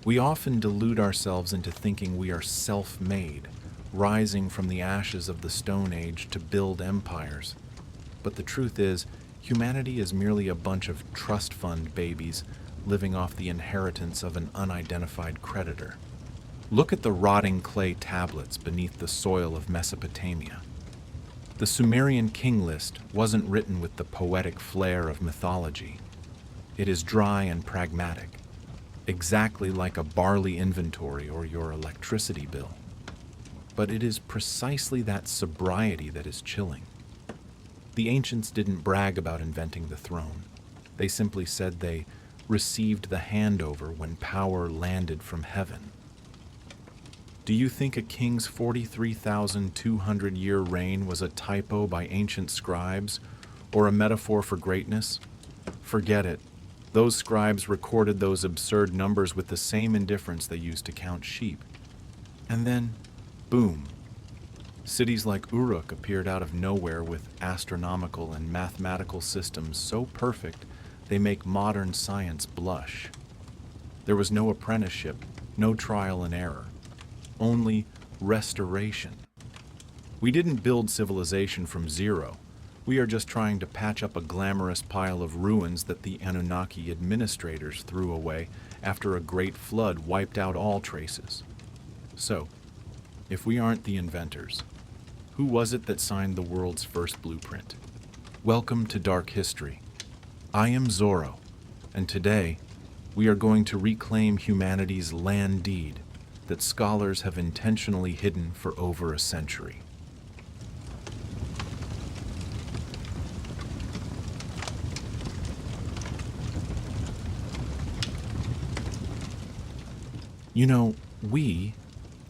We often delude ourselves into thinking we are self-made, rising from the ashes of the Stone Age to build empires. But the truth is, humanity is merely a bunch of trust fund babies living off the inheritance of an unidentified creditor. Look at the rotting clay tablets beneath the soil of Mesopotamia. The Sumerian King List wasn't written with the poetic flair of mythology. It is dry and pragmatic, exactly like a barley inventory or your electricity bill. But it is precisely that sobriety that is chilling. The ancients didn't brag about inventing the throne. They simply said they received the handover when power landed from heaven. Do you think a king's 43,200-year reign was a typo by ancient scribes or a metaphor for greatness? Forget it. Those scribes recorded those absurd numbers with the same indifference they used to count sheep. And then, boom. Cities like Uruk appeared out of nowhere with astronomical and mathematical systems so perfect they make modern science blush. There was no apprenticeship, no trial and error, only restoration. We didn't build civilization from zero. We are just trying to patch up a glamorous pile of ruins that the Anunnaki administrators threw away after a great flood wiped out all traces. So, if we aren't the inventors, who was it that signed the world's first blueprint? Welcome to Dark History. I am Zorro, and today we are going to reclaim humanity's land deed that scholars have intentionally hidden for over a century. You know, we,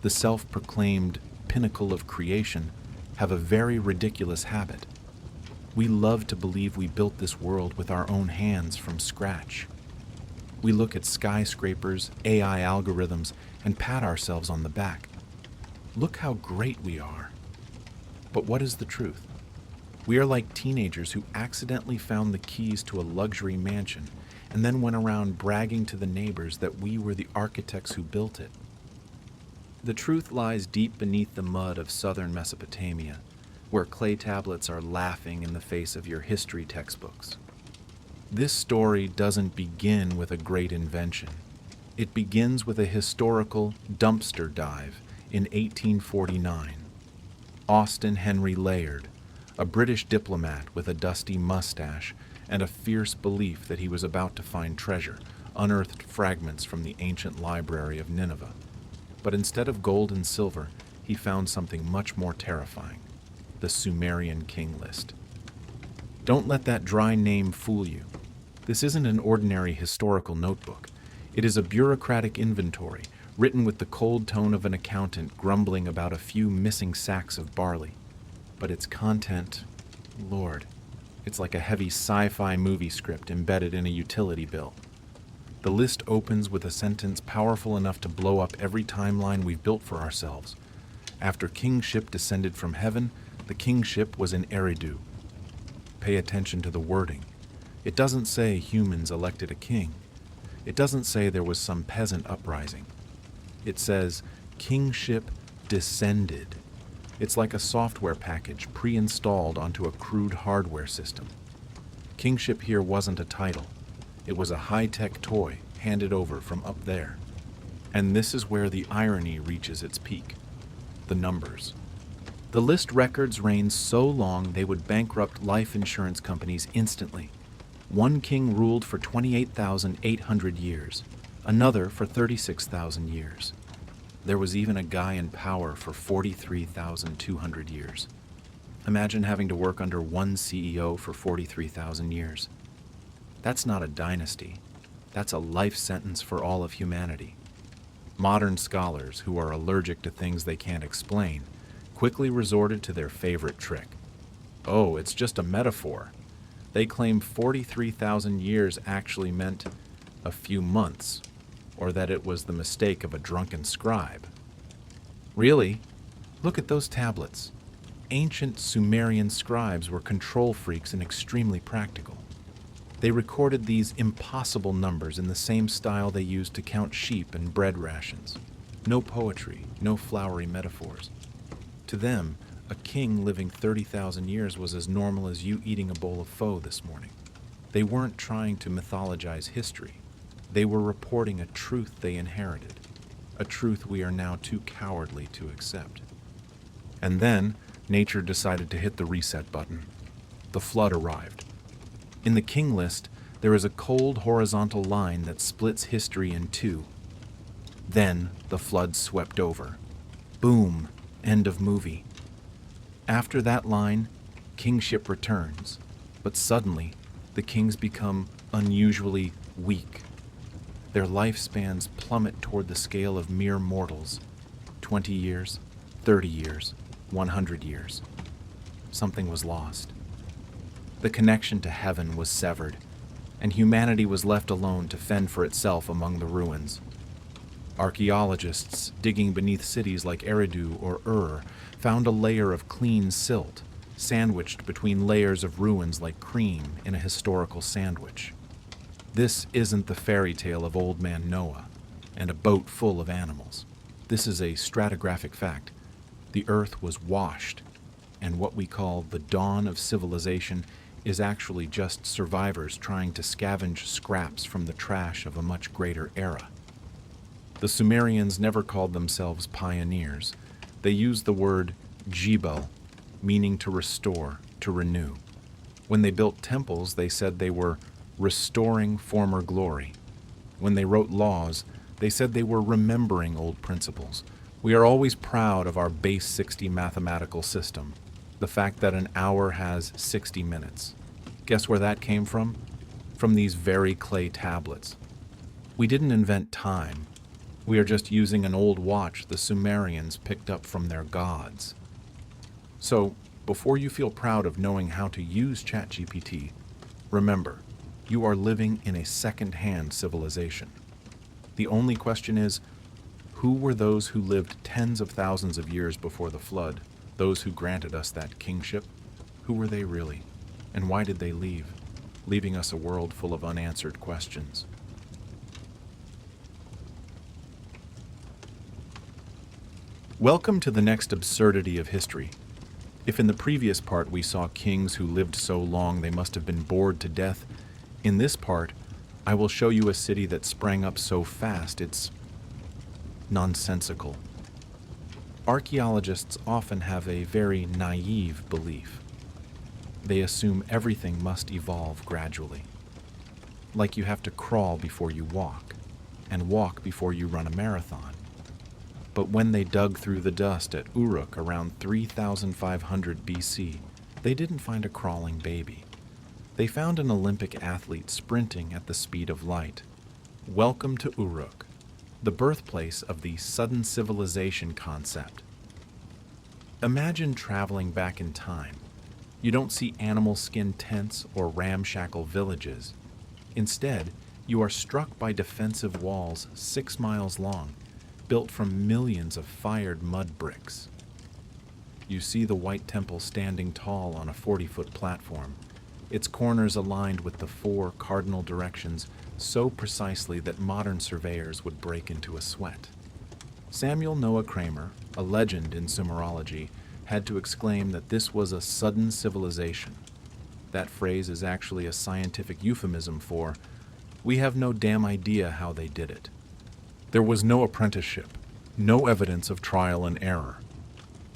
the self-proclaimed pinnacle of creation, have a very ridiculous habit. We love to believe we built this world with our own hands from scratch. We look at skyscrapers, AI algorithms, and pat ourselves on the back. Look how great we are. But what is the truth? We are like teenagers who accidentally found the keys to a luxury mansion and then went around bragging to the neighbors that we were the architects who built it. The truth lies deep beneath the mud of southern Mesopotamia, where clay tablets are laughing in the face of your history textbooks. This story doesn't begin with a great invention. It begins with a historical dumpster dive in 1849. Austin Henry Layard, a British diplomat with a dusty mustache and a fierce belief that he was about to find treasure, unearthed fragments from the ancient library of Nineveh. But instead of gold and silver, he found something much more terrifying: the Sumerian King List. Don't let that dry name fool you. This isn't an ordinary historical notebook. It is a bureaucratic inventory, written with the cold tone of an accountant grumbling about a few missing sacks of barley. But its content, Lord, it's like a heavy sci-fi movie script embedded in a utility bill. The list opens with a sentence powerful enough to blow up every timeline we've built for ourselves. After kingship descended from heaven, the kingship was in Eridu. Pay attention to the wording. It doesn't say humans elected a king. It doesn't say there was some peasant uprising. It says kingship descended. It's like a software package pre-installed onto a crude hardware system. Kingship here wasn't a title. It was a high-tech toy handed over from up there. And this is where the irony reaches its peak: the numbers. The list records reigned so long they would bankrupt life insurance companies instantly. One king ruled for 28,800 years, another for 36,000 years. There was even a guy in power for 43,200 years. Imagine having to work under one CEO for 43,000 years. That's not a dynasty. That's a life sentence for all of humanity. Modern scholars, who are allergic to things they can't explain, quickly resorted to their favorite trick. Oh, it's just a metaphor. They claim 43,000 years actually meant a few months, or that it was the mistake of a drunken scribe. Really? Look at those tablets. Ancient Sumerian scribes were control freaks and extremely practical. They recorded these impossible numbers in the same style they used to count sheep and bread rations. No poetry, no flowery metaphors. To them, a king living 30,000 years was as normal as you eating a bowl of pho this morning. They weren't trying to mythologize history. They were reporting a truth they inherited, a truth we are now too cowardly to accept. And then, nature decided to hit the reset button. The flood arrived. In the King List, there is a cold horizontal line that splits history in two. Then, the flood swept over. Boom, end of movie. After that line, kingship returns, but suddenly, the kings become unusually weak. Their lifespans plummet toward the scale of mere mortals. 20 years, 30 years, 100 years. Something was lost. The connection to heaven was severed, and humanity was left alone to fend for itself among the ruins. Archaeologists digging beneath cities like Eridu or found a layer of clean silt, sandwiched between layers of ruins like cream in a historical sandwich. This isn't the fairy tale of Old Man Noah and a boat full of animals. This is a stratigraphic fact. The earth was washed, and what we call the dawn of civilization is actually just survivors trying to scavenge scraps from the trash of a much greater era. The Sumerians never called themselves pioneers. They used the word jibel, meaning to restore, to renew. When they built temples, they said they were restoring former glory. When they wrote laws, they said they were remembering old principles. We are always proud of our base 60 mathematical system, the fact that an hour has 60 minutes. Guess where that came from? From these very clay tablets. We didn't invent time. We are just using an old watch the Sumerians picked up from their gods. So, before you feel proud of knowing how to use ChatGPT, remember, you are living in a second-hand civilization. The only question is, who were those who lived tens of thousands of years before the flood, those who granted us that kingship? Who were they really? And why did they leave, leaving us a world full of unanswered questions? Welcome to the next absurdity of history. If in the previous part we saw kings who lived so long they must have been bored to death, in this part, I will show you a city that sprang up so fast it's nonsensical. Archaeologists often have a very naive belief. They assume everything must evolve gradually. Like you have to crawl before you walk, and walk before you run a marathon. But when they dug through the dust at Uruk around 3,500 BC, they didn't find a crawling baby. They found an Olympic athlete sprinting at the speed of light. Welcome to Uruk, the birthplace of the sudden civilization concept. Imagine traveling back in time. You don't see animal skin tents or ramshackle villages. Instead, you are struck by defensive walls 6 miles long, built from millions of fired mud bricks. You see the White Temple standing tall on a 40-foot platform, its corners aligned with the 4 cardinal directions so precisely that modern surveyors would break into a sweat. Samuel Noah Kramer, a legend in Sumerology, had to exclaim that this was a sudden civilization. That phrase is actually a scientific euphemism for, we have no damn idea how they did it. There was no apprenticeship, no evidence of trial and error.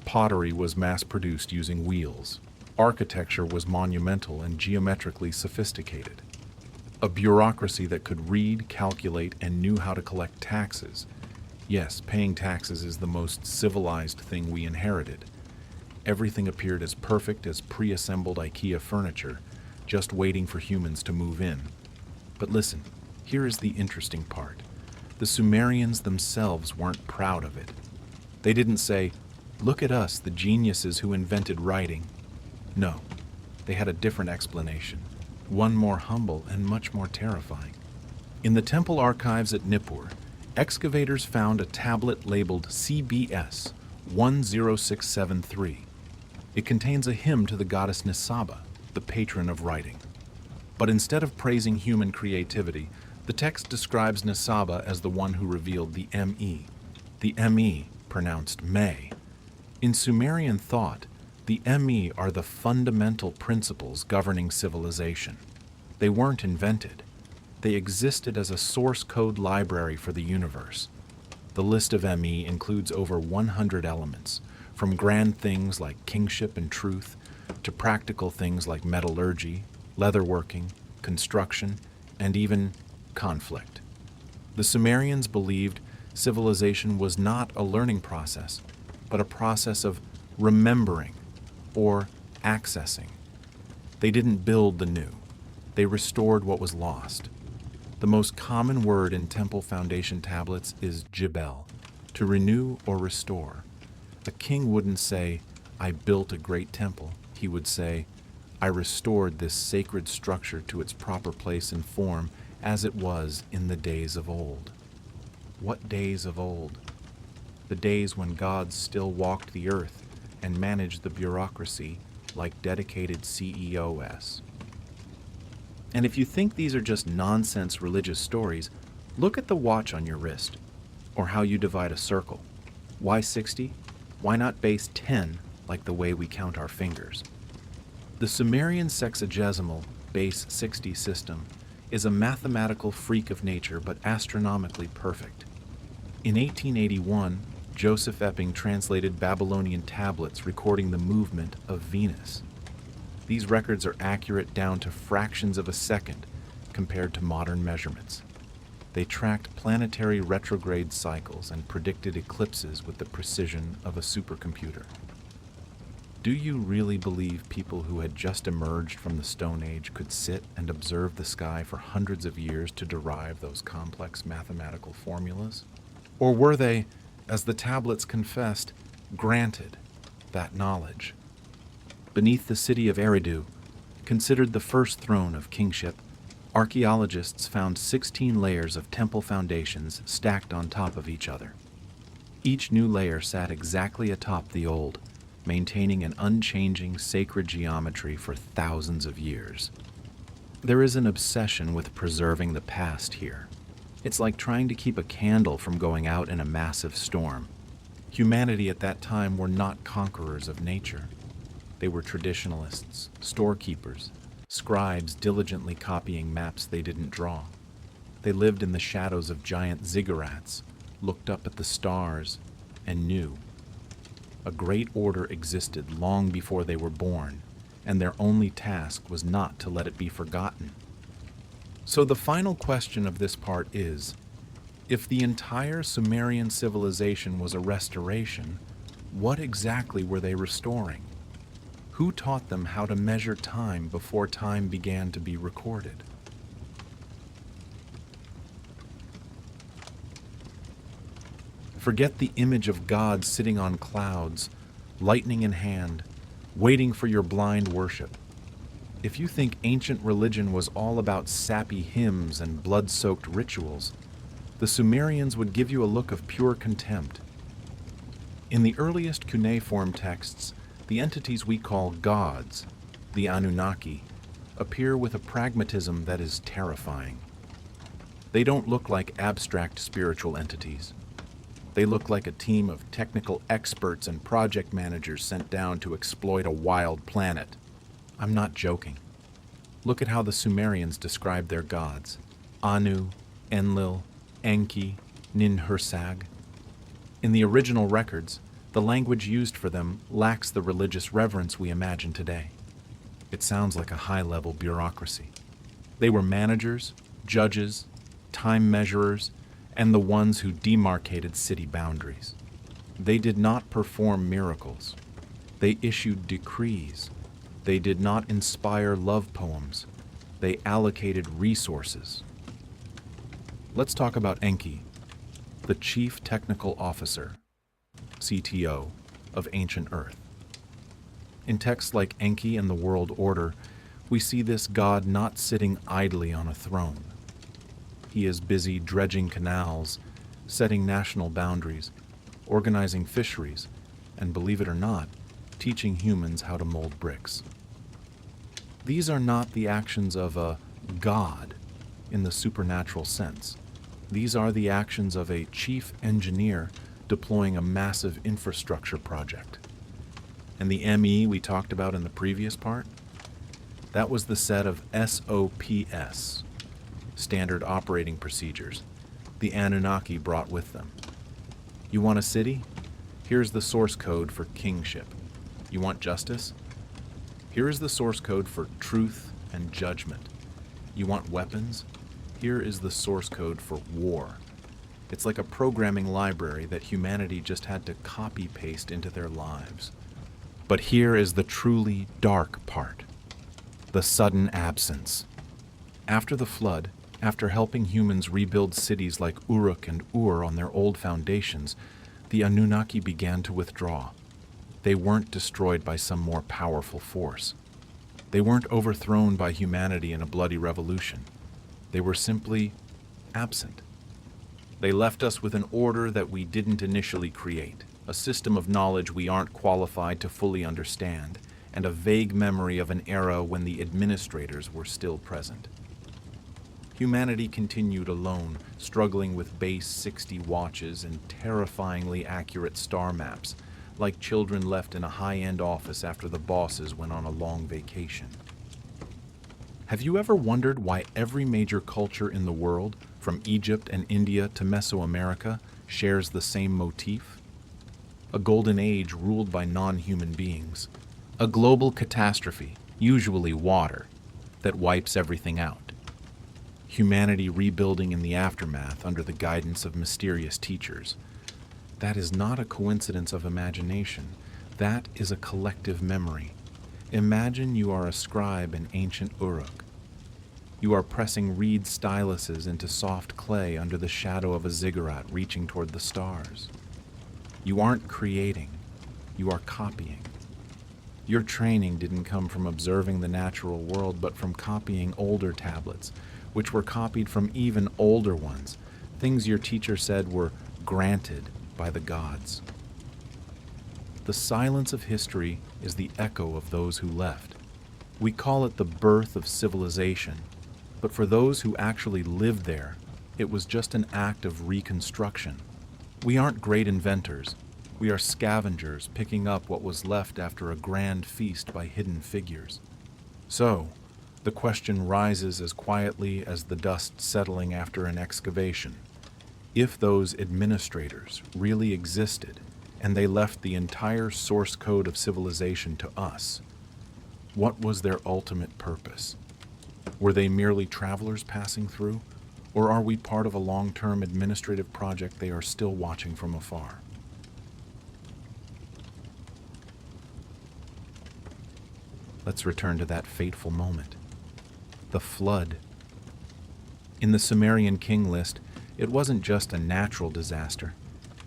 Pottery was mass-produced using wheels. Architecture was monumental and geometrically sophisticated. A bureaucracy that could read, calculate, and knew how to collect taxes. Yes, paying taxes is the most civilized thing we inherited. Everything appeared as perfect as pre-assembled IKEA furniture, just waiting for humans to move in. But listen, here is the interesting part. The Sumerians themselves weren't proud of it. They didn't say, look at us, the geniuses who invented writing. No, they had a different explanation, one more humble and much more terrifying. In the temple archives at Nippur, excavators found a tablet labeled CBS 10673. It contains a hymn to the goddess Nisaba, the patron of writing. But instead of praising human creativity, the text describes Nisaba as the one who revealed the Me, pronounced May. In Sumerian thought, the Me are the fundamental principles governing civilization. They weren't invented. They existed as a source code library for the universe. The list of Me includes over 100 elements, from grand things like kingship and truth, to practical things like metallurgy, leatherworking, construction, and even conflict. The Sumerians believed civilization was not a learning process, but a process of remembering or accessing. They didn't build the new. They restored what was lost. The most common word in temple foundation tablets is jibel, to renew or restore. A king wouldn't say, "I built a great temple." He would say, "I restored this sacred structure to its proper place and form as it was in the days of old." What days of old? The days when gods still walked the earth and managed the bureaucracy like dedicated CEOs. And if you think these are just nonsense religious stories, look at the watch on your wrist, or how you divide a circle. Why 60? Why not base 10 like the way we count our fingers? The Sumerian sexagesimal base 60 system is a mathematical freak of nature but astronomically perfect. In 1881, Joseph Epping translated Babylonian tablets recording the movement of Venus. These records are accurate down to fractions of a second compared to modern measurements. They tracked planetary retrograde cycles and predicted eclipses with the precision of a supercomputer. Do you really believe people who had just emerged from the Stone Age could sit and observe the sky for hundreds of years to derive those complex mathematical formulas? Or were they, as the tablets confessed, granted that knowledge? Beneath the city of Eridu, considered the first throne of kingship, archaeologists found 16 layers of temple foundations stacked on top of each other. Each new layer sat exactly atop the old, maintaining an unchanging sacred geometry for thousands of years. There is an obsession with preserving the past here. It's like trying to keep a candle from going out in a massive storm. Humanity at that time were not conquerors of nature. They were traditionalists, storekeepers, scribes diligently copying maps they didn't draw. They lived in the shadows of giant ziggurats, looked up at the stars, and knew. A great order existed long before they were born, and their only task was not to let it be forgotten. So the final question of this part is, if the entire Sumerian civilization was a restoration, what exactly were they restoring? Who taught them how to measure time before time began to be recorded? Forget the image of God sitting on clouds, lightning in hand, waiting for your blind worship. If you think ancient religion was all about sappy hymns and blood-soaked rituals, the Sumerians would give you a look of pure contempt. In the earliest cuneiform texts, the entities we call gods, the Anunnaki, appear with a pragmatism that is terrifying. They don't look like abstract spiritual entities. They look like a team of technical experts and project managers sent down to exploit a wild planet. I'm not joking. Look at how the Sumerians describe their gods: Anu, Enlil, Enki, Ninhursag. In the original records, the language used for them lacks the religious reverence we imagine today. It sounds like a high-level bureaucracy. They were managers, judges, time measurers, and the ones who demarcated city boundaries. They did not perform miracles. They issued decrees. They did not inspire love poems. They allocated resources. Let's talk about Enki, the Chief Technical Officer, CTO, of ancient Earth. In texts like Enki and the World Order, we see this god not sitting idly on a throne. He is busy dredging canals, setting national boundaries, organizing fisheries, and believe it or not, teaching humans how to mold bricks. These are not the actions of a God in the supernatural sense. These are the actions of a chief engineer deploying a massive infrastructure project. And the ME we talked about in the previous part, that was the set of SOPs, standard operating procedures, the Anunnaki brought with them. You want a city? Here's the source code for kingship. You want justice? Here is the source code for truth and judgment. You want weapons? Here is the source code for war. It's like a programming library that humanity just had to copy-paste into their lives. But here is the truly dark part, the sudden absence. After the flood, after helping humans rebuild cities like Uruk and Ur on their old foundations, the Anunnaki began to withdraw. They weren't destroyed by some more powerful force. They weren't overthrown by humanity in a bloody revolution. They were simply absent. They left us with an order that we didn't initially create, a system of knowledge we aren't qualified to fully understand, and a vague memory of an era when the administrators were still present. Humanity continued alone, struggling with base 60 watches and terrifyingly accurate star maps, like children left in a high-end office after the bosses went on a long vacation. Have you ever wondered why every major culture in the world, from Egypt and India to Mesoamerica, shares the same motif? A golden age ruled by non-human beings. A global catastrophe, usually water, that wipes everything out. Humanity rebuilding in the aftermath under the guidance of mysterious teachers. That is not a coincidence of imagination. That is a collective memory. Imagine you are a scribe in ancient Uruk. You are pressing reed styluses into soft clay under the shadow of a ziggurat reaching toward the stars. You aren't creating, you are copying. Your training didn't come from observing the natural world, but from copying older tablets, which were copied from even older ones, things your teacher said were granted by the gods. The silence of history is the echo of those who left. We call it the birth of civilization, but for those who actually lived there, it was just an act of reconstruction. We aren't great inventors. We are scavengers picking up what was left after a grand feast by hidden figures. So, the question rises as quietly as the dust settling after an excavation. If those administrators really existed, and they left the entire source code of civilization to us, what was their ultimate purpose? Were they merely travelers passing through, or are we part of a long-term administrative project they are still watching from afar? Let's return to that fateful moment. The flood. In the Sumerian King List, it wasn't just a natural disaster.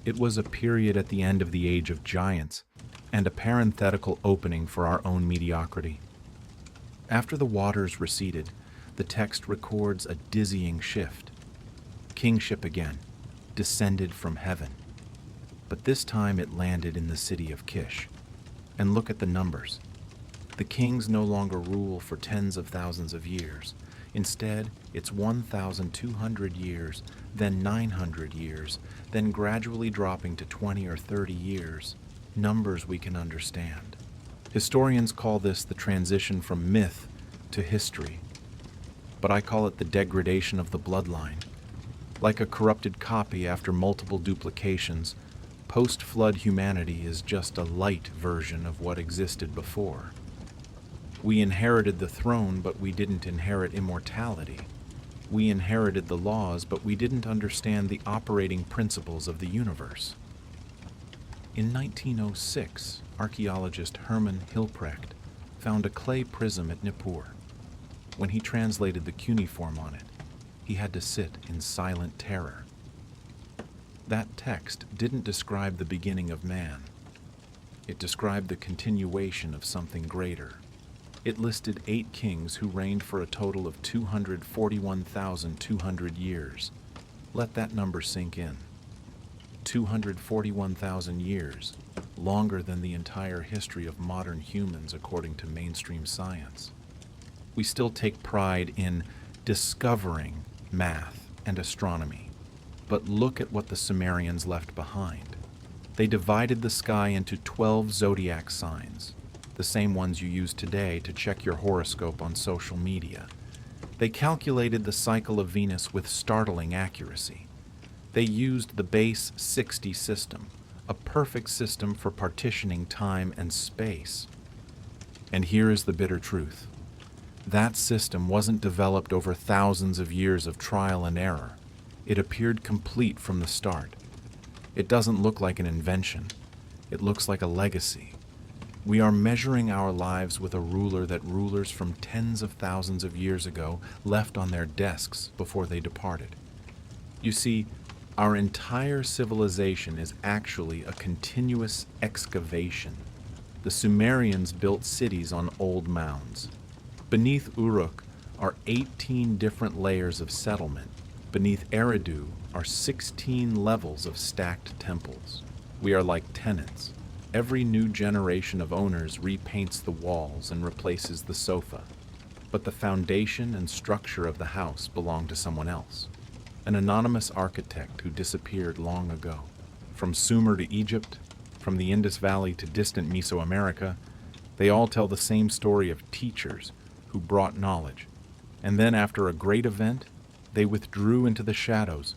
It was a period at the end of the Age of Giants, and a parenthetical opening for our own mediocrity. After the waters receded, the text records a dizzying shift. Kingship again, descended from heaven. But this time it landed in the city of Kish. And look at the numbers. The kings no longer rule for tens of thousands of years. Instead, it's 1,200 years, then 900 years, then gradually dropping to 20 or 30 years. Numbers we can understand. Historians call this the transition from myth to history. But I call it the degradation of the bloodline. Like a corrupted copy after multiple duplications, post-flood humanity is just a light version of what existed before. We inherited the throne, but we didn't inherit immortality. We inherited the laws, but we didn't understand the operating principles of the universe. In 1906, archaeologist Hermann Hilprecht found a clay prism at Nippur. When he translated the cuneiform on it, he had to sit in silent terror. That text didn't describe the beginning of man. It described the continuation of something greater. It listed 8 kings who reigned for a total of 241,200 years. Let that number sink in. 241,000 years, longer than the entire history of modern humans according to mainstream science. We still take pride in discovering math and astronomy. But look at what the Sumerians left behind. They divided the sky into 12 zodiac signs, the same ones you use today to check your horoscope on social media. They calculated the cycle of Venus with startling accuracy. They used the base 60 system, a perfect system for partitioning time and space. And here is the bitter truth. That system wasn't developed over thousands of years of trial and error. It appeared complete from the start. It doesn't look like an invention. It looks like a legacy. We are measuring our lives with a ruler that rulers from tens of thousands of years ago left on their desks before they departed. You see, our entire civilization is actually a continuous excavation. The Sumerians built cities on old mounds. Beneath Uruk are 18 different layers of settlement. Beneath Eridu are 16 levels of stacked temples. We are like tenants. Every new generation of owners repaints the walls and replaces the sofa. But the foundation and structure of the house belong to someone else. An anonymous architect who disappeared long ago. From Sumer to Egypt, from the Indus Valley to distant Mesoamerica, they all tell the same story of teachers who brought knowledge. And then after a great event, they withdrew into the shadows,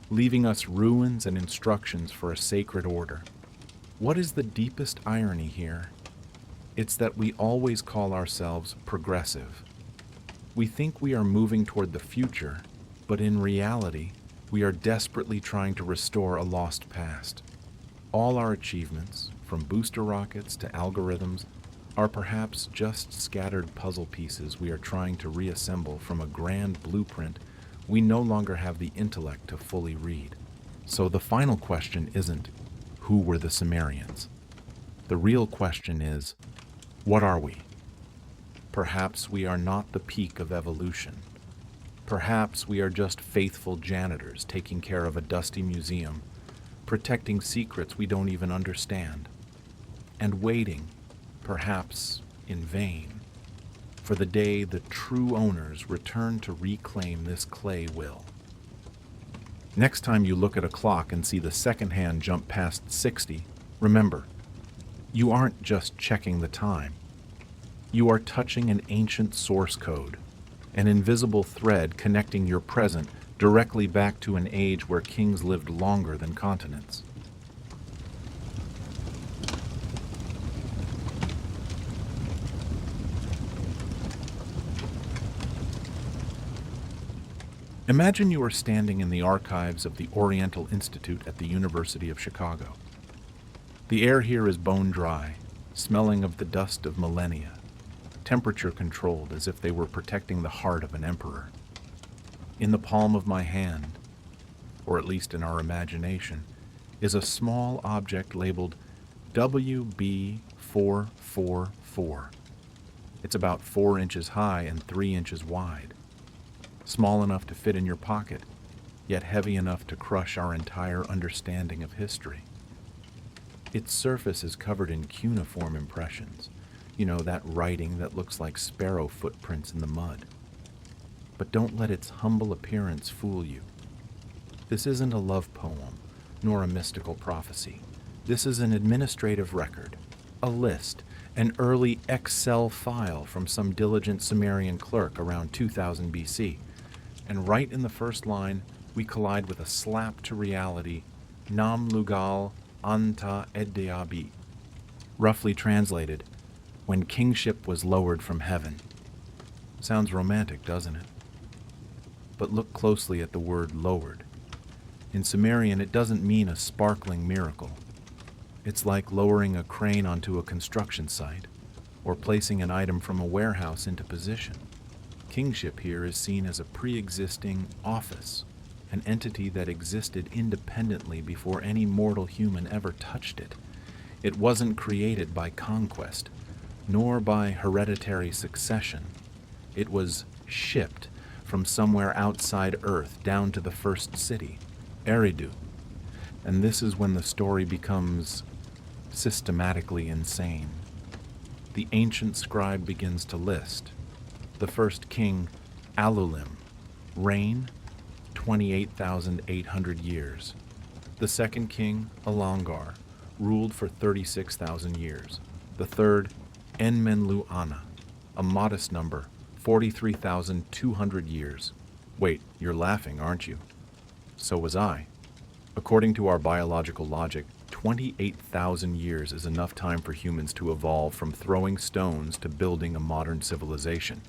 leaving us ruins and instructions for a sacred order. What is the deepest irony here? It's that we always call ourselves progressive. We think we are moving toward the future, but in reality, we are desperately trying to restore a lost past. All our achievements, from booster rockets to algorithms, are perhaps just scattered puzzle pieces we are trying to reassemble from a grand blueprint we no longer have the intellect to fully read. So the final question isn't, who were the Sumerians? The real question is, what are we? Perhaps we are not the peak of evolution. Perhaps we are just faithful janitors taking care of a dusty museum, protecting secrets we don't even understand, and waiting, perhaps in vain, for the day the true owners return to reclaim this clay will. Next time you look at a clock and see the second hand jump past 60, remember, you aren't just checking the time. You are touching an ancient source code, an invisible thread connecting your present directly back to an age where kings lived longer than continents. Imagine you are standing in the archives of the Oriental Institute at the University of Chicago. The air here is bone dry, smelling of the dust of millennia, temperature controlled as if they were protecting the heart of an emperor. In the palm of my hand, or at least in our imagination, is a small object labeled WB444. It's about 4 inches high and 3 inches wide. Small enough to fit in your pocket, yet heavy enough to crush our entire understanding of history. Its surface is covered in cuneiform impressions, that writing that looks like sparrow footprints in the mud. But don't let its humble appearance fool you. This isn't a love poem, nor a mystical prophecy. This is an administrative record, a list, an early Excel file from some diligent Sumerian clerk around 2000 BC. And right in the first line, we collide with a slap to reality, Nam Lugal Anta Eddeabi. Roughly translated, when kingship was lowered from heaven. Sounds romantic, doesn't it? But look closely at the word lowered. In Sumerian, it doesn't mean a sparkling miracle. It's like lowering a crane onto a construction site, or placing an item from a warehouse into position. Kingship here is seen as a pre-existing office, an entity that existed independently before any mortal human ever touched it. It wasn't created by conquest, nor by hereditary succession. It was shipped from somewhere outside Earth down to the first city, Eridu. And this is when the story becomes systematically insane. The ancient scribe begins to list. The first king, Alulim, Reign, 28,800 years. The second king, Alongar, ruled for 36,000 years. The third, Enmenlu-Ana, a modest number, 43,200 years. Wait, you're laughing, aren't you? So was I. According to our biological logic, 28,000 years is enough time for humans to evolve from throwing stones to building a modern civilization.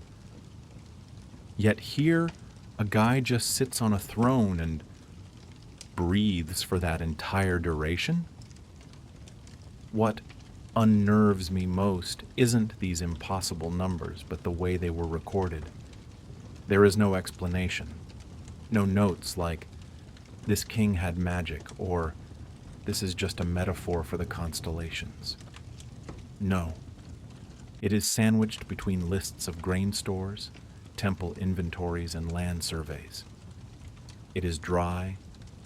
Yet here, a guy just sits on a throne and breathes for that entire duration? What unnerves me most isn't these impossible numbers, but the way they were recorded. There is no explanation, no notes like, "This king had magic," or "This is just a metaphor for the constellations." No. It is sandwiched between lists of grain stores, temple inventories, and land surveys. It is dry,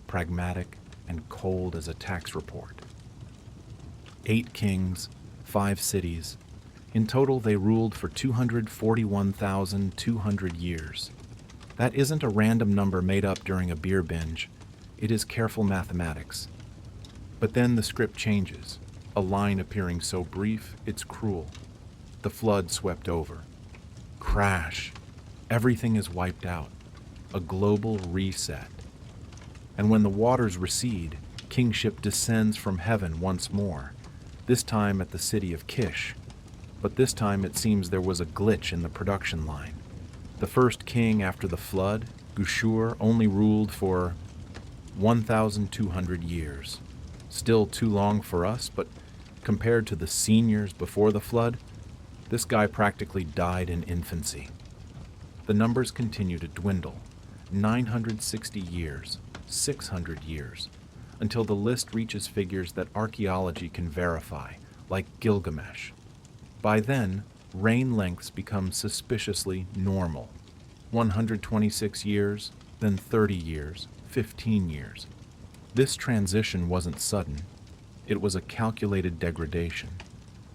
pragmatic, and cold as a tax report. 8 kings, 5 cities. In total, they ruled for 241,200 years. That isn't a random number made up during a beer binge. It is careful mathematics. But then the script changes, a line appearing so brief, it's cruel. The flood swept over. Crash. Everything is wiped out. A global reset. And when the waters recede, kingship descends from heaven once more, this time at the city of Kish. But this time it seems there was a glitch in the production line. The first king after the flood, Gushur, only ruled for 1,200 years. Still too long for us, but compared to the seniors before the flood, this guy practically died in infancy. The numbers continue to dwindle. 960 years, 600 years, until the list reaches figures that archaeology can verify, like Gilgamesh. By then, reign lengths become suspiciously normal. 126 years, then 30 years, 15 years. This transition wasn't sudden. It was a calculated degradation.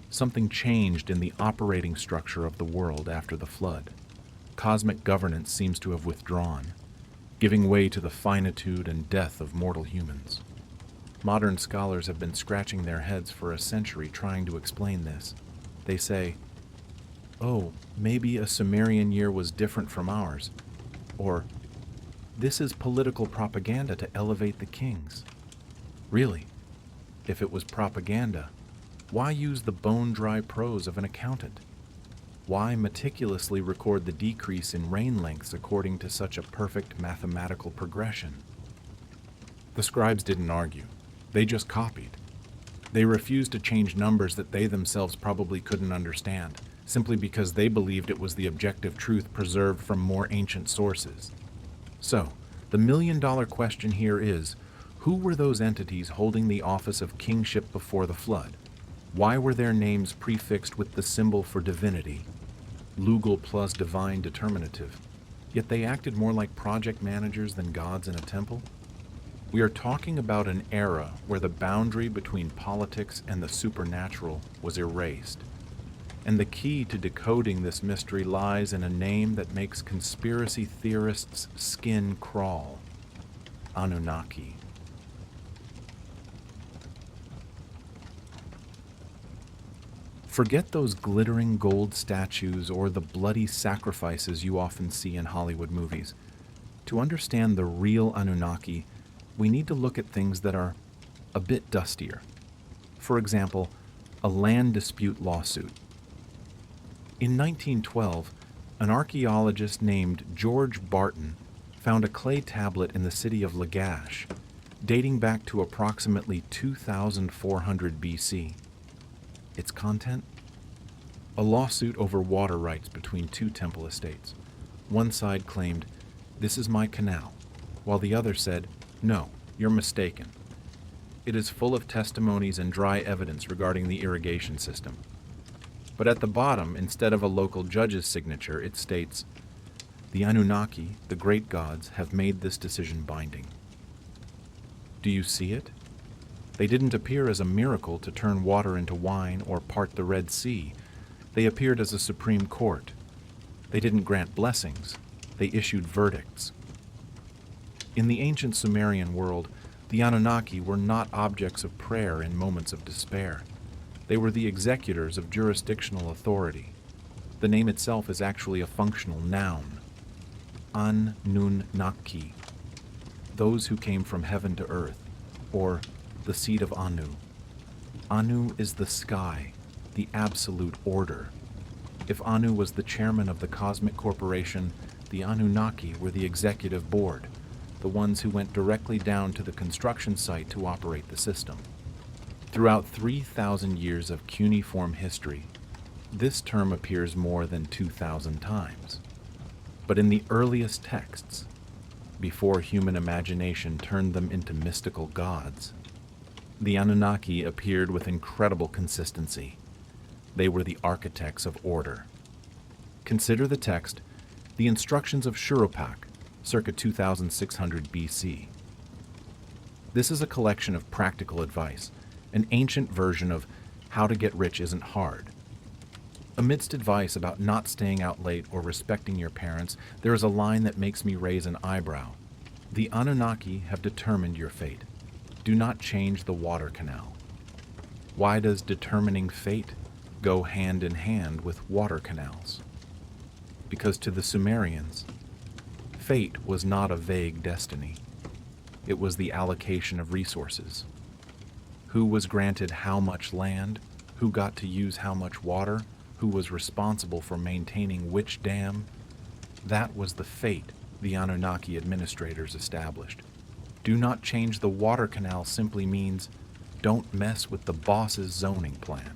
Something changed in the operating structure of the world after the flood. Cosmic governance seems to have withdrawn, giving way to the finitude and death of mortal humans. Modern scholars have been scratching their heads for a century trying to explain this. They say, "Oh, maybe a Sumerian year was different from ours," or "This is political propaganda to elevate the kings." Really, if it was propaganda, why use the bone-dry prose of an accountant? Why meticulously record the decrease in reign lengths according to such a perfect mathematical progression? The scribes didn't argue. They just copied. They refused to change numbers that they themselves probably couldn't understand, simply because they believed it was the objective truth preserved from more ancient sources. So, the million-dollar question here is, who were those entities holding the office of kingship before the flood? Why were their names prefixed with the symbol for divinity, Lugal plus divine determinative, yet they acted more like project managers than gods in a temple? We are talking about an era where the boundary between politics and the supernatural was erased. And the key to decoding this mystery lies in a name that makes conspiracy theorists' skin crawl: Anunnaki. Forget those glittering gold statues or the bloody sacrifices you often see in Hollywood movies. To understand the real Anunnaki, we need to look at things that are a bit dustier. For example, a land dispute lawsuit. In 1912, an archaeologist named George Barton found a clay tablet in the city of Lagash, dating back to approximately 2400 BC. Its content? A lawsuit over water rights between two temple estates. One side claimed, "This is my canal," while the other said, "No, you're mistaken." It is full of testimonies and dry evidence regarding the irrigation system. But at the bottom, instead of a local judge's signature, it states, "The Anunnaki, the great gods, have made this decision binding." Do you see it? They didn't appear as a miracle to turn water into wine or part the Red Sea. They appeared as a supreme court. They didn't grant blessings. They issued verdicts. In the ancient Sumerian world, the Anunnaki were not objects of prayer in moments of despair. They were the executors of jurisdictional authority. The name itself is actually a functional noun. Anunnaki, those who came from heaven to earth, or the seed of Anu. Anu is the sky, the absolute order. If Anu was the chairman of the cosmic corporation, the Anunnaki were the executive board, the ones who went directly down to the construction site to operate the system. Throughout 3,000 years of cuneiform history, this term appears more than 2,000 times. But in the earliest texts, before human imagination turned them into mystical gods, the Anunnaki appeared with incredible consistency. They were the architects of order. Consider the text, The Instructions of Shurupak, circa 2600 BC. This is a collection of practical advice, an ancient version of How to Get Rich Isn't Hard. Amidst advice about not staying out late or respecting your parents, there is a line that makes me raise an eyebrow. The Anunnaki have determined your fate. Do not change the water canal. Why does determining fate go hand in hand with water canals? Because to the Sumerians, fate was not a vague destiny. It was the allocation of resources. Who was granted how much land, who got to use how much water, who was responsible for maintaining which dam. That was the fate the Anunnaki administrators established. Do not change the water canal simply means don't mess with the boss's zoning plan.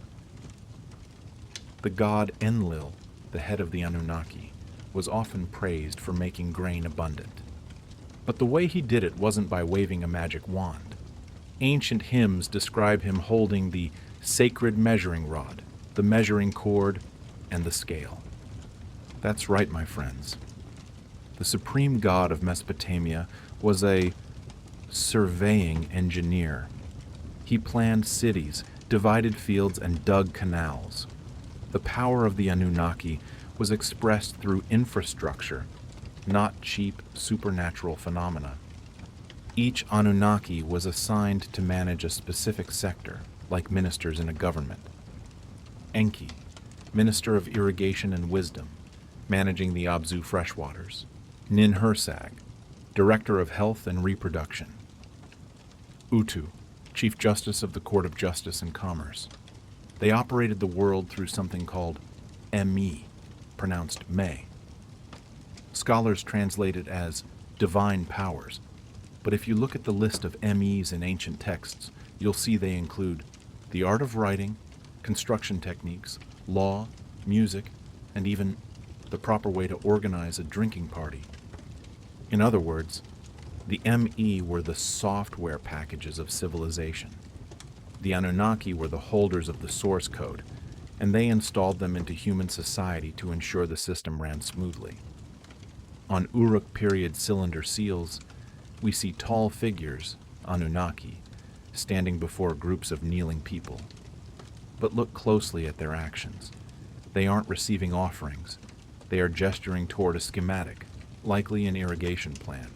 The god Enlil, the head of the Anunnaki, was often praised for making grain abundant. But the way he did it wasn't by waving a magic wand. Ancient hymns describe him holding the sacred measuring rod, the measuring cord, and the scale. That's right, my friends. The supreme god of Mesopotamia was a surveying engineer. He planned cities, divided fields, and dug canals. The power of the Anunnaki was expressed through infrastructure, not cheap supernatural phenomena. Each Anunnaki was assigned to manage a specific sector, like ministers in a government. Enki, Minister of Irrigation and Wisdom, managing the Abzu freshwaters. Ninhursag, Director of Health and Reproduction. Utu, Chief Justice of the Court of Justice and Commerce. They operated the world through something called Me, pronounced May. Scholars translate it as divine powers, but if you look at the list of MEs in ancient texts, you'll see they include the art of writing, construction techniques, law, music, and even the proper way to organize a drinking party. In other words, the ME were the software packages of civilization. The Anunnaki were the holders of the source code, and they installed them into human society to ensure the system ran smoothly. On Uruk period cylinder seals, we see tall figures, Anunnaki, standing before groups of kneeling people. But look closely at their actions. They aren't receiving offerings. They are gesturing toward a schematic, likely an irrigation plan.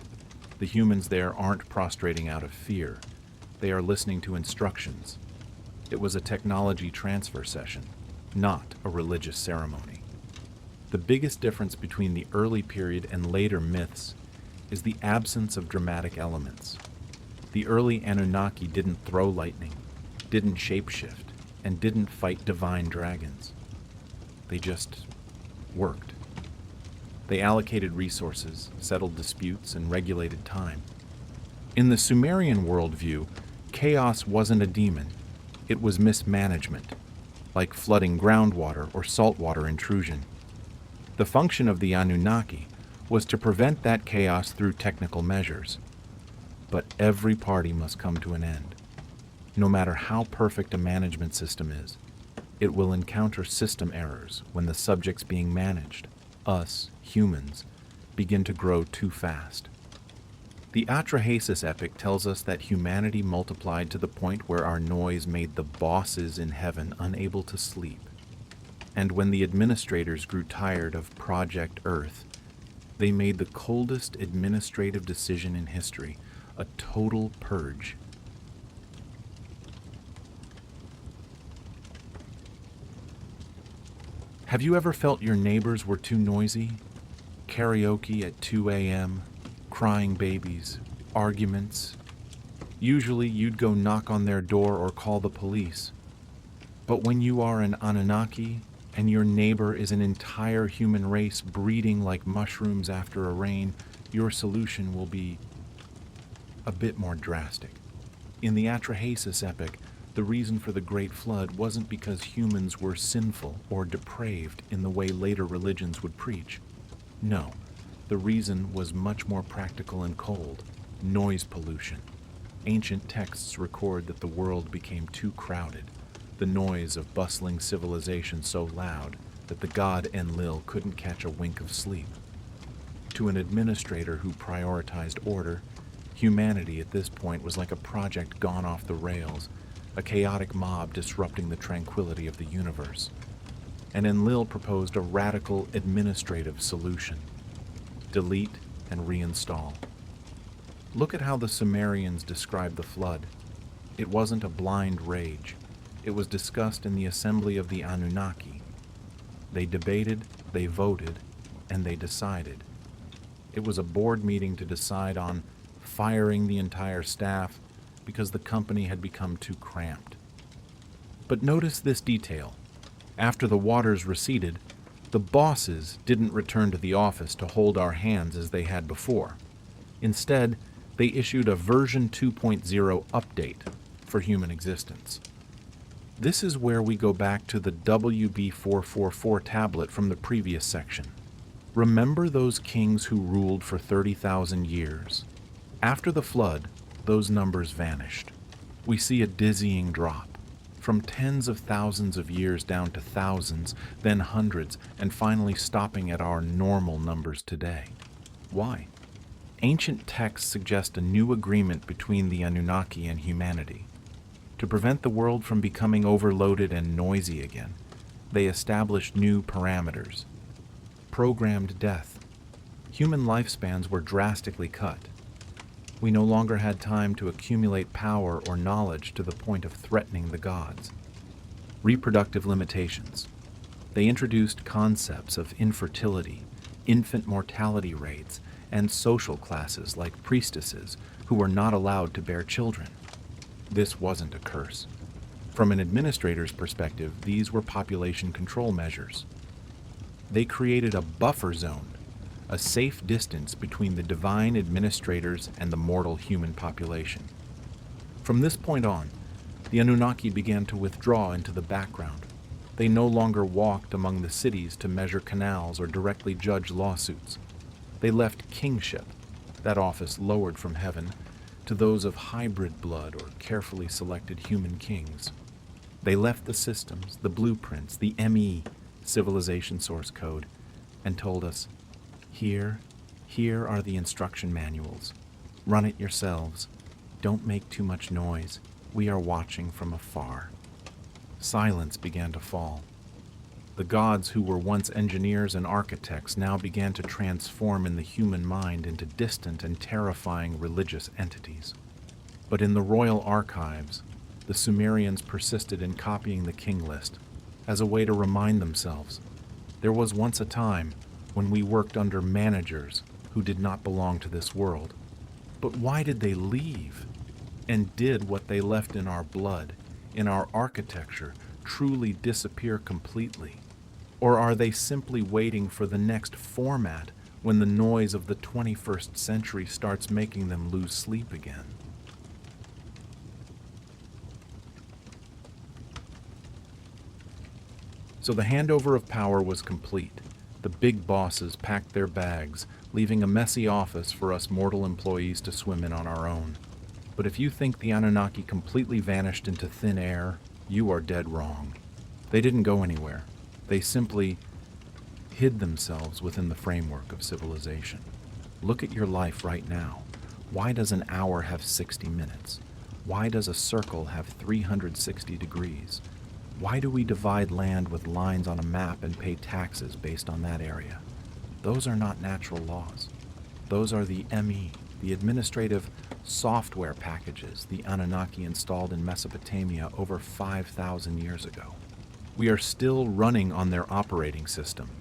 The humans there aren't prostrating out of fear. They are listening to instructions. It was a technology transfer session, not a religious ceremony. The biggest difference between the early period and later myths is the absence of dramatic elements. The early Anunnaki didn't throw lightning, didn't shapeshift, and didn't fight divine dragons. They just worked. They allocated resources, settled disputes, and regulated time. In the Sumerian worldview, chaos wasn't a demon. It was mismanagement, like flooding groundwater or saltwater intrusion. The function of the Anunnaki was to prevent that chaos through technical measures. But every party must come to an end. No matter how perfect a management system is, it will encounter system errors when the subjects being managed, us, humans, begin to grow too fast. The Atrahasis epic tells us that humanity multiplied to the point where our noise made the bosses in heaven unable to sleep. And when the administrators grew tired of Project Earth, They made the coldest administrative decision in history, a total purge. Have you ever felt your neighbors were too noisy? Karaoke at 2 a.m., crying babies, arguments. Usually you'd go knock on their door or call the police. But when you are an Anunnaki and your neighbor is an entire human race breeding like mushrooms after a rain, your solution will be a bit more drastic. In the Atrahasis epic, the reason for the Great Flood wasn't because humans were sinful or depraved in the way later religions would preach. No, the reason was much more practical and cold: noise pollution. Ancient texts record that the world became too crowded, the noise of bustling civilization so loud that the god Enlil couldn't catch a wink of sleep. To an administrator who prioritized order, humanity at this point was like a project gone off the rails, a chaotic mob disrupting the tranquility of the universe. And Enlil proposed a radical administrative solution: delete and reinstall. Look at how the Sumerians described the flood. It wasn't a blind rage. It was discussed in the assembly of the Anunnaki. They debated, they voted, and they decided. It was a board meeting to decide on firing the entire staff because the company had become too cramped. But notice this detail. After the waters receded, the bosses didn't return to the office to hold our hands as they had before. Instead, they issued a version 2.0 update for human existence. This is where we go back to the WB444 tablet from the previous section. Remember those kings who ruled for 30,000 years? After the flood, those numbers vanished. We see a dizzying drop, from tens of thousands of years down to thousands, then hundreds, and finally stopping at our normal numbers today. Why? Ancient texts suggest a new agreement between the Anunnaki and humanity. To prevent the world from becoming overloaded and noisy again, they established new parameters. Programmed death. Human lifespans were drastically cut. We no longer had time to accumulate power or knowledge to the point of threatening the gods. Reproductive limitations. They introduced concepts of infertility, infant mortality rates, and social classes like priestesses who were not allowed to bear children. This wasn't a curse. From an administrator's perspective, these were population control measures. They created a buffer zone, a safe distance between the divine administrators and the mortal human population. From this point on, the Anunnaki began to withdraw into the background. They no longer walked among the cities to measure canals or directly judge lawsuits. They left kingship, that office lowered from heaven, to those of hybrid blood or carefully selected human kings. They left the systems, the blueprints, the ME, civilization source code, and told us, Here are the instruction manuals. Run it yourselves. Don't make too much noise. We are watching from afar. Silence began to fall. The gods who were once engineers and architects now began to transform in the human mind into distant and terrifying religious entities. But in the royal archives, the Sumerians persisted in copying the King List as a way to remind themselves, there was once a time when we worked under managers who did not belong to this world. But why did they leave? And did what they left in our blood, in our architecture, truly disappear completely? Or are they simply waiting for the next format when the noise of the 21st century starts making them lose sleep again? So the handover of power was complete. The big bosses packed their bags, leaving a messy office for us mortal employees to swim in on our own. But if you think the Anunnaki completely vanished into thin air, you are dead wrong. They didn't go anywhere. They simply hid themselves within the framework of civilization. Look at your life right now. Why does an hour have 60 minutes? Why does a circle have 360 degrees? Why do we divide land with lines on a map and pay taxes based on that area? those are not natural laws. Those are the ME, the administrative software packages the Anunnaki installed in Mesopotamia over 5,000 years ago. We are still running on their operating system.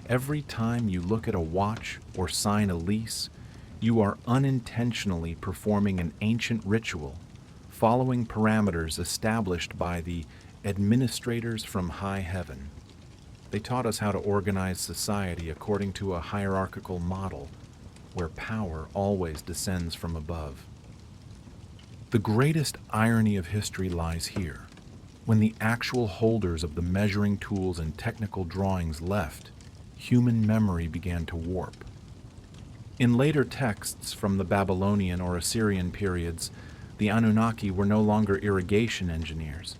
Every time you look at a watch or sign a lease, you are unintentionally performing an ancient ritual, following parameters established by the administrators from high heaven. They taught us how to organize society according to a hierarchical model, where power always descends from above. The greatest irony of history lies here. When the actual holders of the measuring tools and technical drawings left, human memory began to warp. In later texts from the Babylonian or Assyrian periods, the Anunnaki were no longer irrigation engineers.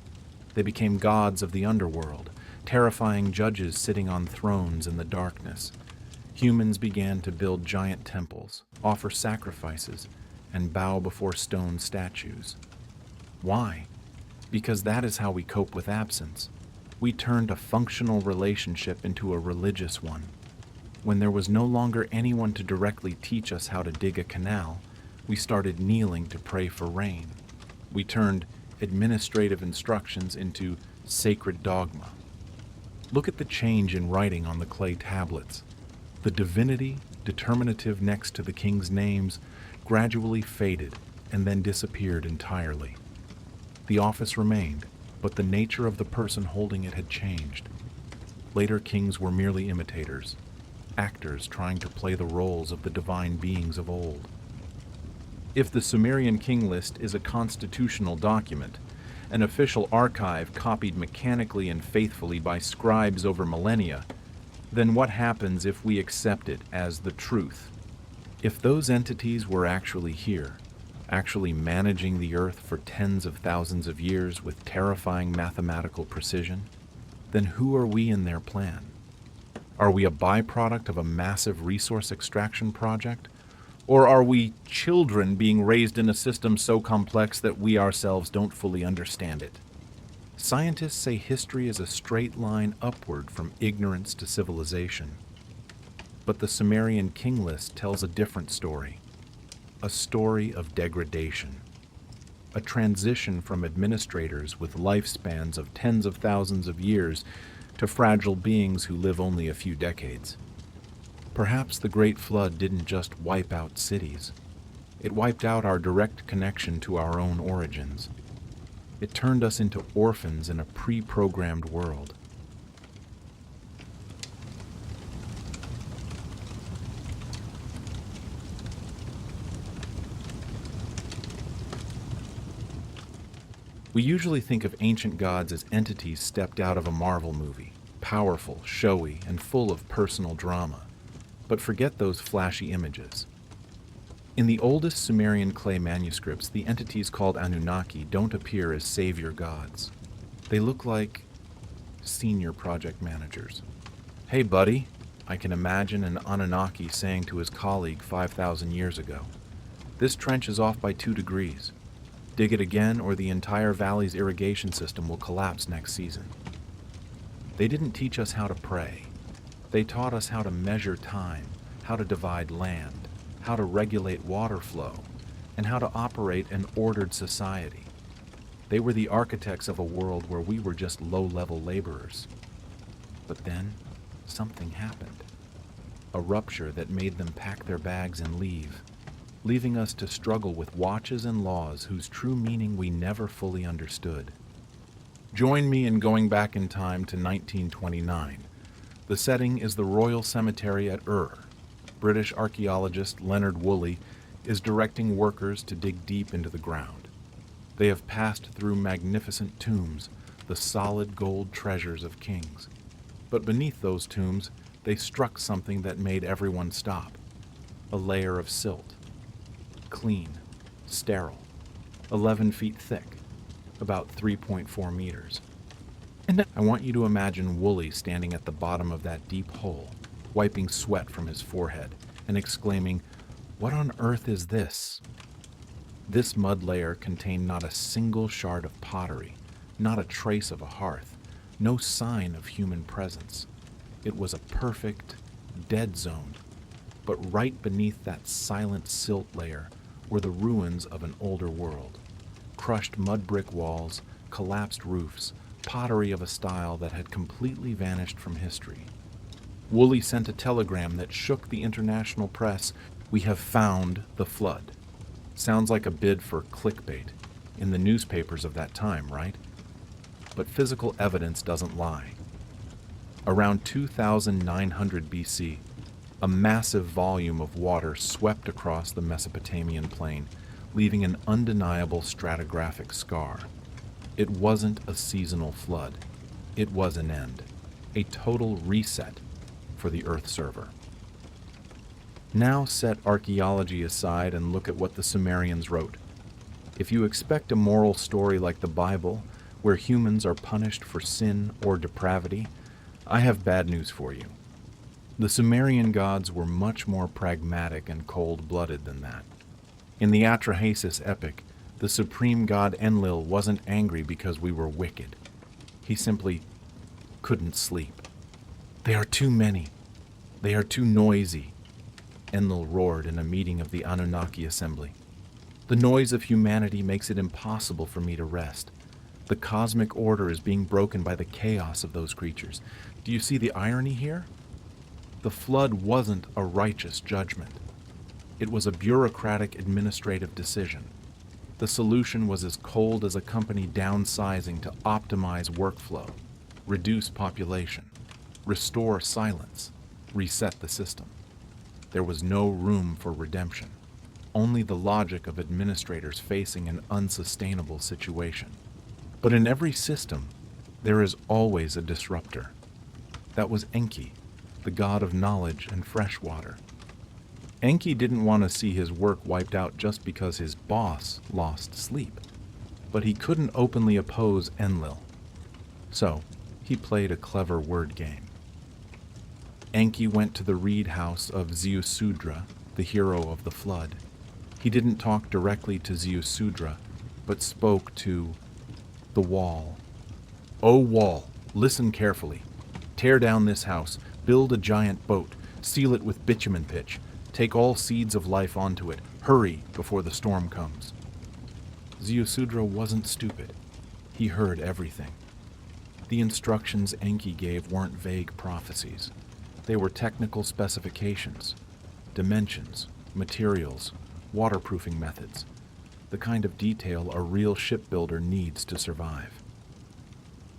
They became gods of the underworld, terrifying judges sitting on thrones in the darkness. Humans began to build giant temples, offer sacrifices, and bow before stone statues. Why? Because that is how we cope with absence. We turned a functional relationship into a religious one. When there was no longer anyone to directly teach us how to dig a canal, we started kneeling to pray for rain. We turned administrative instructions into sacred dogma. Look at the change in writing on the clay tablets. The divinity, determinative next to the king's names, gradually faded and then disappeared entirely. The office remained, but the nature of the person holding it had changed. Later kings were merely imitators, actors trying to play the roles of the divine beings of old. If the Sumerian King List is a constitutional document, an official archive copied mechanically and faithfully by scribes over millennia, then what happens if we accept it as the truth? If those entities were actually here, actually managing the earth for tens of thousands of years with terrifying mathematical precision, then who are we in their plan? Are we a byproduct of a massive resource extraction project? Or are we children being raised in a system so complex that we ourselves don't fully understand it? Scientists say history is a straight line upward from ignorance to civilization. But the Sumerian King List tells a different story. A story of degradation. A transition from administrators with lifespans of tens of thousands of years to fragile beings who live only a few decades. Perhaps the Great Flood didn't just wipe out cities. It wiped out our direct connection to our own origins. It turned us into orphans in a pre-programmed world. We usually think of ancient gods as entities stepped out of a Marvel movie, powerful, showy, and full of personal drama. But forget those flashy images. In the oldest Sumerian clay manuscripts, the entities called Anunnaki don't appear as savior gods. They look like senior project managers. "Hey buddy," I can imagine an Anunnaki saying to his colleague 5,000 years ago, "this trench is off by 2 degrees. Dig it again or the entire valley's irrigation system will collapse next season." They didn't teach us how to pray. They taught us how to measure time, how to divide land, how to regulate water flow, and how to operate an ordered society. They were the architects of a world where we were just low-level laborers. But then, something happened. A rupture that made them pack their bags and leave, leaving us to struggle with watches and laws whose true meaning we never fully understood. Join me in going back in time to 1929. The setting is the Royal Cemetery at Uruk. British archaeologist Leonard Woolley is directing workers to dig deep into the ground. They have passed through magnificent tombs, the solid gold treasures of kings. But beneath those tombs, they struck something that made everyone stop. A layer of silt. Clean, sterile, 11 feet thick, about 3.4 meters. And I want you to imagine Woolley standing at the bottom of that deep hole, wiping sweat from his forehead, and exclaiming, "What on earth is this?" This mud layer contained not a single shard of pottery, not a trace of a hearth, no sign of human presence. It was a perfect, dead zone. But right beneath that silent silt layer were the ruins of an older world. Crushed mud brick walls, collapsed roofs, pottery of a style that had completely vanished from history. Woolley sent a telegram that shook the international press. "We have found the flood." Sounds like a bid for clickbait in the newspapers of that time, right? But physical evidence doesn't lie. Around 2900 BC, a massive volume of water swept across the Mesopotamian plain, leaving an undeniable stratigraphic scar. It wasn't a seasonal flood. It was an end, a total reset for the Earth server. Now set archaeology aside and look at what the Sumerians wrote. If you expect a moral story like the Bible, where humans are punished for sin or depravity, I have bad news for you. The Sumerian gods were much more pragmatic and cold-blooded than that. In the Atrahasis epic, the supreme god Enlil wasn't angry because we were wicked. He simply couldn't sleep. "They are too many. They are too noisy," Enlil roared in a meeting of the Anunnaki assembly. "The noise of humanity makes it impossible for me to rest. The cosmic order is being broken by the chaos of those creatures. Do you see the irony here? The flood wasn't a righteous judgment. It was a bureaucratic administrative decision. The solution was as cold as a company downsizing to optimize workflow, reduce population, restore silence, reset the system. There was no room for redemption, only the logic of administrators facing an unsustainable situation. But in every system, there is always a disruptor. That was Enki, the god of knowledge and fresh water. Enki didn't want to see his work wiped out just because his boss lost sleep, but he couldn't openly oppose Enlil. So, he played a clever word game. Enki went to the reed house of Ziusudra, the hero of the flood. He didn't talk directly to Ziusudra, but spoke to the wall. "O wall, listen carefully. Tear down this house, build a giant boat, seal it with bitumen pitch, take all seeds of life onto it, hurry before the storm comes." Ziusudra wasn't stupid. He heard everything. The instructions Enki gave weren't vague prophecies. They were technical specifications, dimensions, materials, waterproofing methods, the kind of detail a real shipbuilder needs to survive.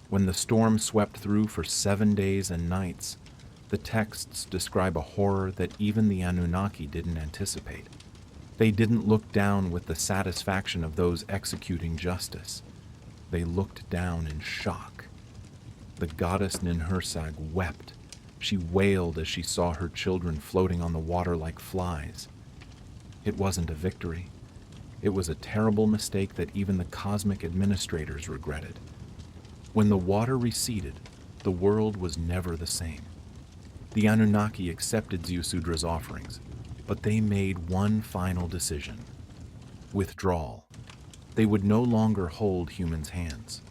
When the storm swept through for 7 days and nights, the texts describe a horror that even the Anunnaki didn't anticipate. They didn't look down with the satisfaction of those executing justice. They looked down in shock. The goddess Ninhursag wept. She wailed as she saw her children floating on the water like flies. It wasn't a victory. It was a terrible mistake that even the cosmic administrators regretted. When the water receded, the world was never the same. The Anunnaki accepted Ziusudra's offerings, but they made one final decision: withdrawal. They would no longer hold humans' hands.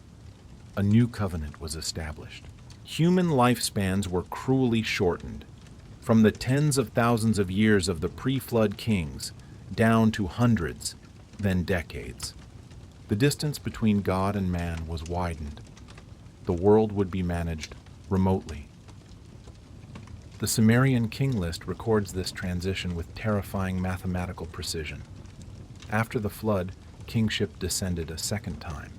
A new covenant was established. Human lifespans were cruelly shortened, from the tens of thousands of years of the pre-flood kings down to hundreds, then decades. The distance between God and man was widened. The world would be managed remotely. The Sumerian King List records this transition with terrifying mathematical precision. After the flood, kingship descended a second time.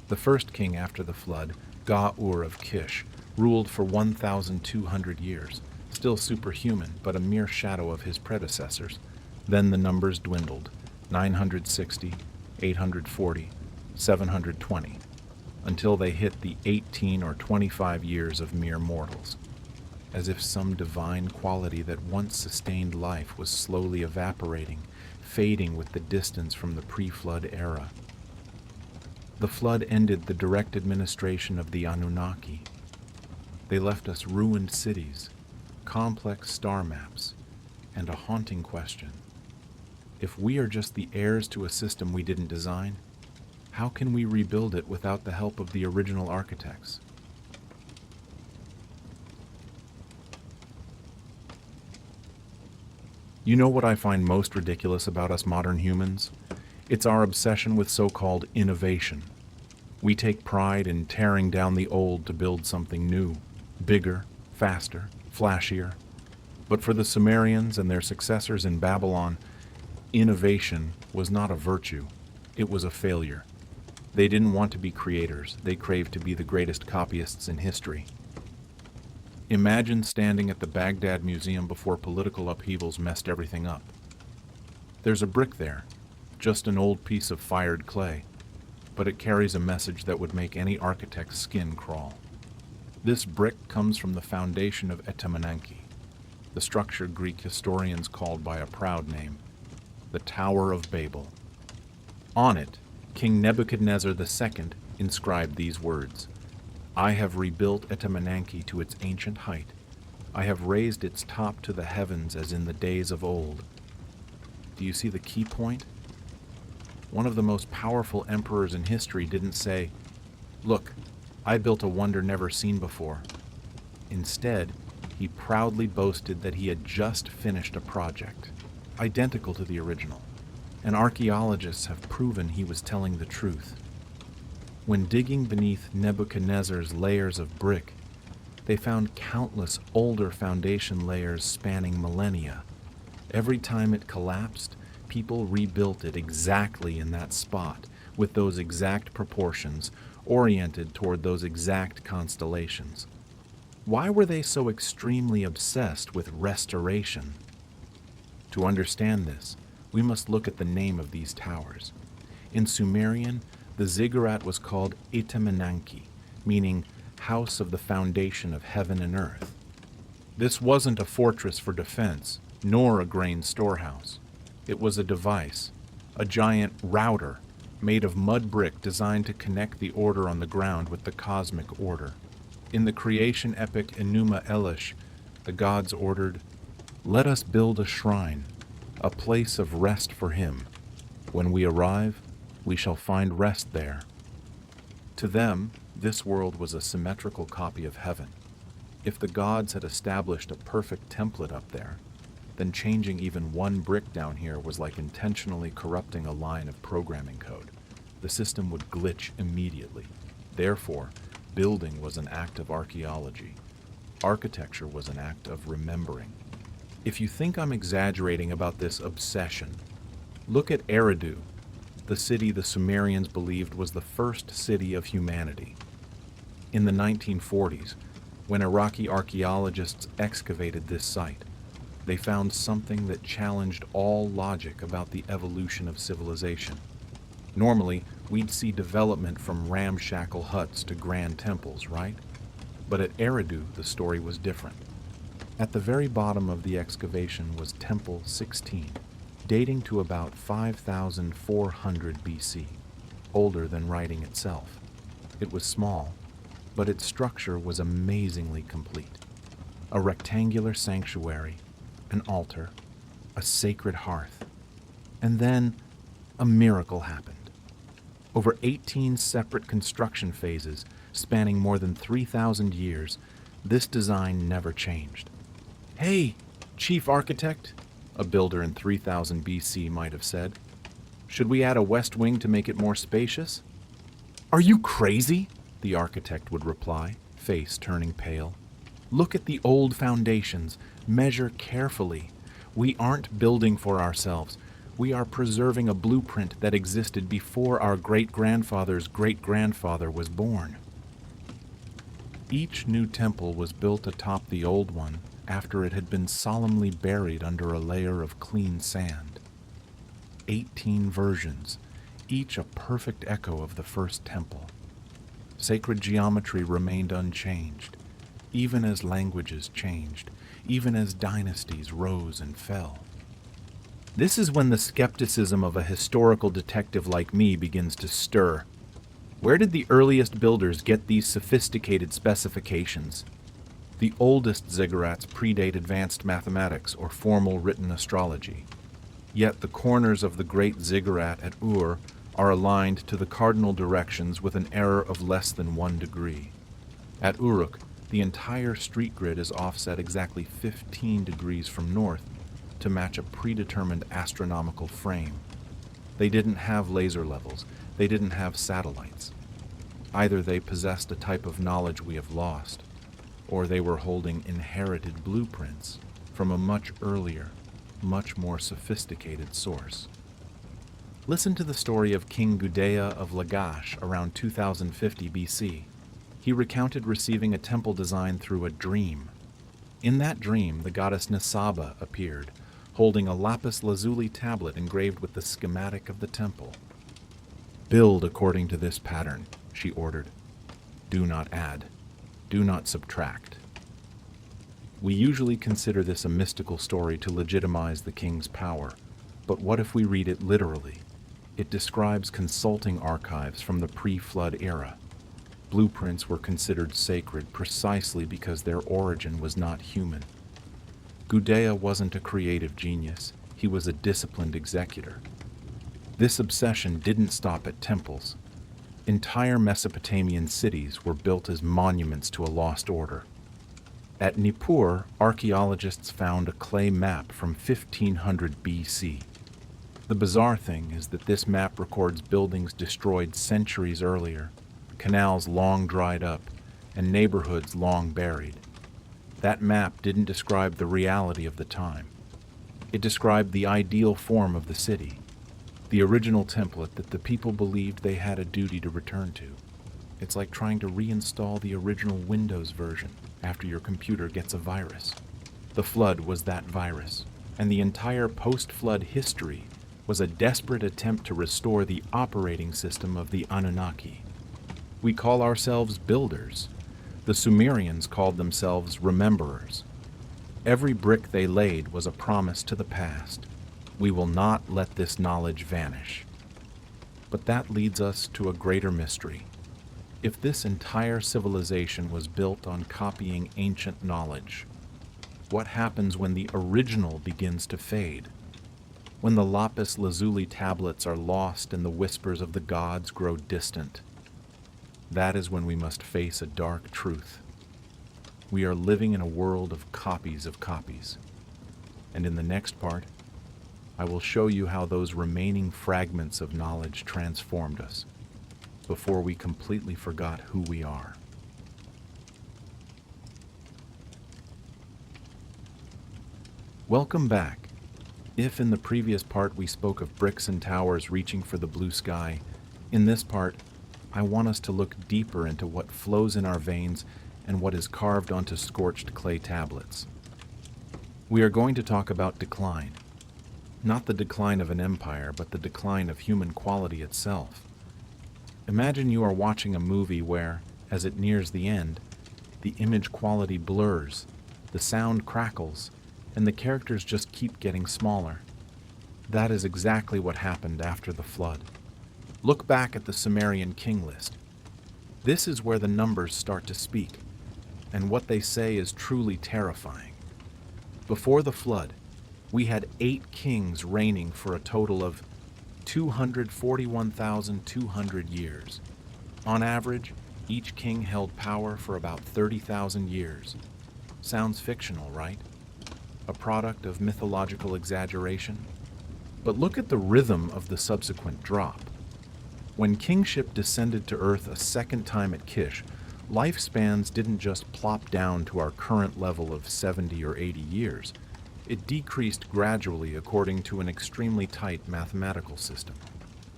The first king after the flood, Ga-Ur of Kish, ruled for 1,200 years, still superhuman but a mere shadow of his predecessors. Then the numbers dwindled, 960, 840, 720, until they hit the 18 or 25 years of mere mortals, as if some divine quality that once sustained life was slowly evaporating, fading with the distance from the pre-flood era. The flood ended the direct administration of the Anunnaki. They left us ruined cities, complex star maps, and a haunting question. If we are just the heirs to a system we didn't design, how can we rebuild it without the help of the original architects? You know what I find most ridiculous about us modern humans? It's our obsession with so-called innovation. We take pride in tearing down the old to build something new, bigger, faster, flashier. But for the Sumerians and their successors in Babylon, innovation was not a virtue, it was a failure. They didn't want to be creators, they craved to be the greatest copyists in history. Imagine standing at the Baghdad Museum before political upheavals messed everything up. There's a brick there, just an old piece of fired clay, but it carries a message that would make any architect's skin crawl. This brick comes from the foundation of Anunnaki, the structure Greek historians called by a proud name, the Tower of Babel. On it, King Nebuchadnezzar II inscribed these words, "I have rebuilt Anunnaki to its ancient height. I have raised its top to the heavens as in the days of old." Do you see the key point? One of the most powerful emperors in history didn't say, "Look, I built a wonder never seen before." Instead, he proudly boasted that he had just finished a project, identical to the original, and archaeologists have proven he was telling the truth. When digging beneath Nebuchadnezzar's layers of brick, they found countless older foundation layers spanning millennia. Every time it collapsed, people rebuilt it exactly in that spot, with those exact proportions, oriented toward those exact constellations. Why were they so extremely obsessed with restoration? To understand this, we must look at the name of these towers. In Sumerian, the ziggurat was called Anunnaki, meaning house of the foundation of heaven and earth. This wasn't a fortress for defense, nor a grain storehouse. It was a device, a giant router made of mud brick designed to connect the order on the ground with the cosmic order. In the creation epic Enuma Elish, the gods ordered, "Let us build a shrine, a place of rest for him. When we arrive, we shall find rest there." To them, this world was a symmetrical copy of heaven. If the gods had established a perfect template up there, then changing even one brick down here was like intentionally corrupting a line of programming code. The system would glitch immediately. Therefore, building was an act of archaeology. Architecture was an act of remembering. If you think I'm exaggerating about this obsession, look at Eridu, the city the Sumerians believed was the first city of humanity. In the 1940s, when Iraqi archaeologists excavated this site, they found something that challenged all logic about the evolution of civilization. Normally, we'd see development from ramshackle huts to grand temples, right? But at Eridu, the story was different. At the very bottom of the excavation was Temple 16, dating to about 5,400 BC, older than writing itself. It was small, but its structure was amazingly complete. A rectangular sanctuary, an altar, a sacred hearth. And then a miracle happened. Over 18 separate construction phases, spanning more than 3,000 years, this design never changed. "Hey, Chief Architect," a builder in 3000 BC might have said, "should we add a west wing to make it more spacious?" "Are you crazy?" the architect would reply, face turning pale. "Look at the old foundations. Measure carefully. We aren't building for ourselves. We are preserving a blueprint that existed before our great-grandfather's great-grandfather was born." Each new temple was built atop the old one after it had been solemnly buried under a layer of clean sand. 18 versions, each a perfect echo of the first temple. Sacred geometry remained unchanged, even as languages changed, even as dynasties rose and fell. This is when the skepticism of a historical detective like me begins to stir. Where did the earliest builders get these sophisticated specifications? The oldest ziggurats predate advanced mathematics or formal written astrology. Yet the corners of the great ziggurat at Ur are aligned to the cardinal directions with an error of less than 1 degree. At Uruk, the entire street grid is offset exactly 15 degrees from north, to match a predetermined astronomical frame. They didn't have laser levels. They didn't have satellites. Either they possessed a type of knowledge we have lost, or they were holding inherited blueprints from a much earlier, much more sophisticated source. Listen to the story of King Gudea of Lagash around 2050 BC. He recounted receiving a temple design through a dream. In that dream, the goddess Nisaba appeared, holding a lapis lazuli tablet engraved with the schematic of the temple. "Build according to this pattern," she ordered. "Do not add. Do not subtract." We usually consider this a mystical story to legitimize the king's power, but what if we read it literally? It describes consulting archives from the pre-flood era. Blueprints were considered sacred precisely because their origin was not human. Gudea wasn't a creative genius, he was a disciplined executor. This obsession didn't stop at temples. Entire Mesopotamian cities were built as monuments to a lost order. At Nippur, archaeologists found a clay map from 1500 BC. The bizarre thing is that this map records buildings destroyed centuries earlier, canals long dried up, and neighborhoods long buried. That map didn't describe the reality of the time. It described the ideal form of the city, the original template that the people believed they had a duty to return to. It's like trying to reinstall the original Windows version after your computer gets a virus. The flood was that virus, and the entire post-flood history was a desperate attempt to restore the operating system of the Anunnaki. We call ourselves builders. The Sumerians called themselves rememberers. Every brick they laid was a promise to the past. We will not let this knowledge vanish. But that leads us to a greater mystery. If this entire civilization was built on copying ancient knowledge, what happens when the original begins to fade? When the lapis lazuli tablets are lost and the whispers of the gods grow distant? That is when we must face a dark truth. We are living in a world of copies. And in the next part, I will show you how those remaining fragments of knowledge transformed us before we completely forgot who we are. Welcome back. If in the previous part we spoke of bricks and towers reaching for the blue sky, in this part, I want us to look deeper into what flows in our veins and what is carved onto scorched clay tablets. We are going to talk about decline. Not the decline of an empire, but the decline of human quality itself. Imagine you are watching a movie where, as it nears the end, the image quality blurs, the sound crackles, and the characters just keep getting smaller. That is exactly what happened after the flood. Look back at the Sumerian King List. This is where the numbers start to speak, and what they say is truly terrifying. Before the flood, we had 8 kings reigning for a total of 241,200 years. On average, each king held power for about 30,000 years. Sounds fictional, right? A product of mythological exaggeration? But look at the rhythm of the subsequent drop. When kingship descended to Earth a second time at Kish, lifespans didn't just plop down to our current level of 70 or 80 years. It decreased gradually according to an extremely tight mathematical system.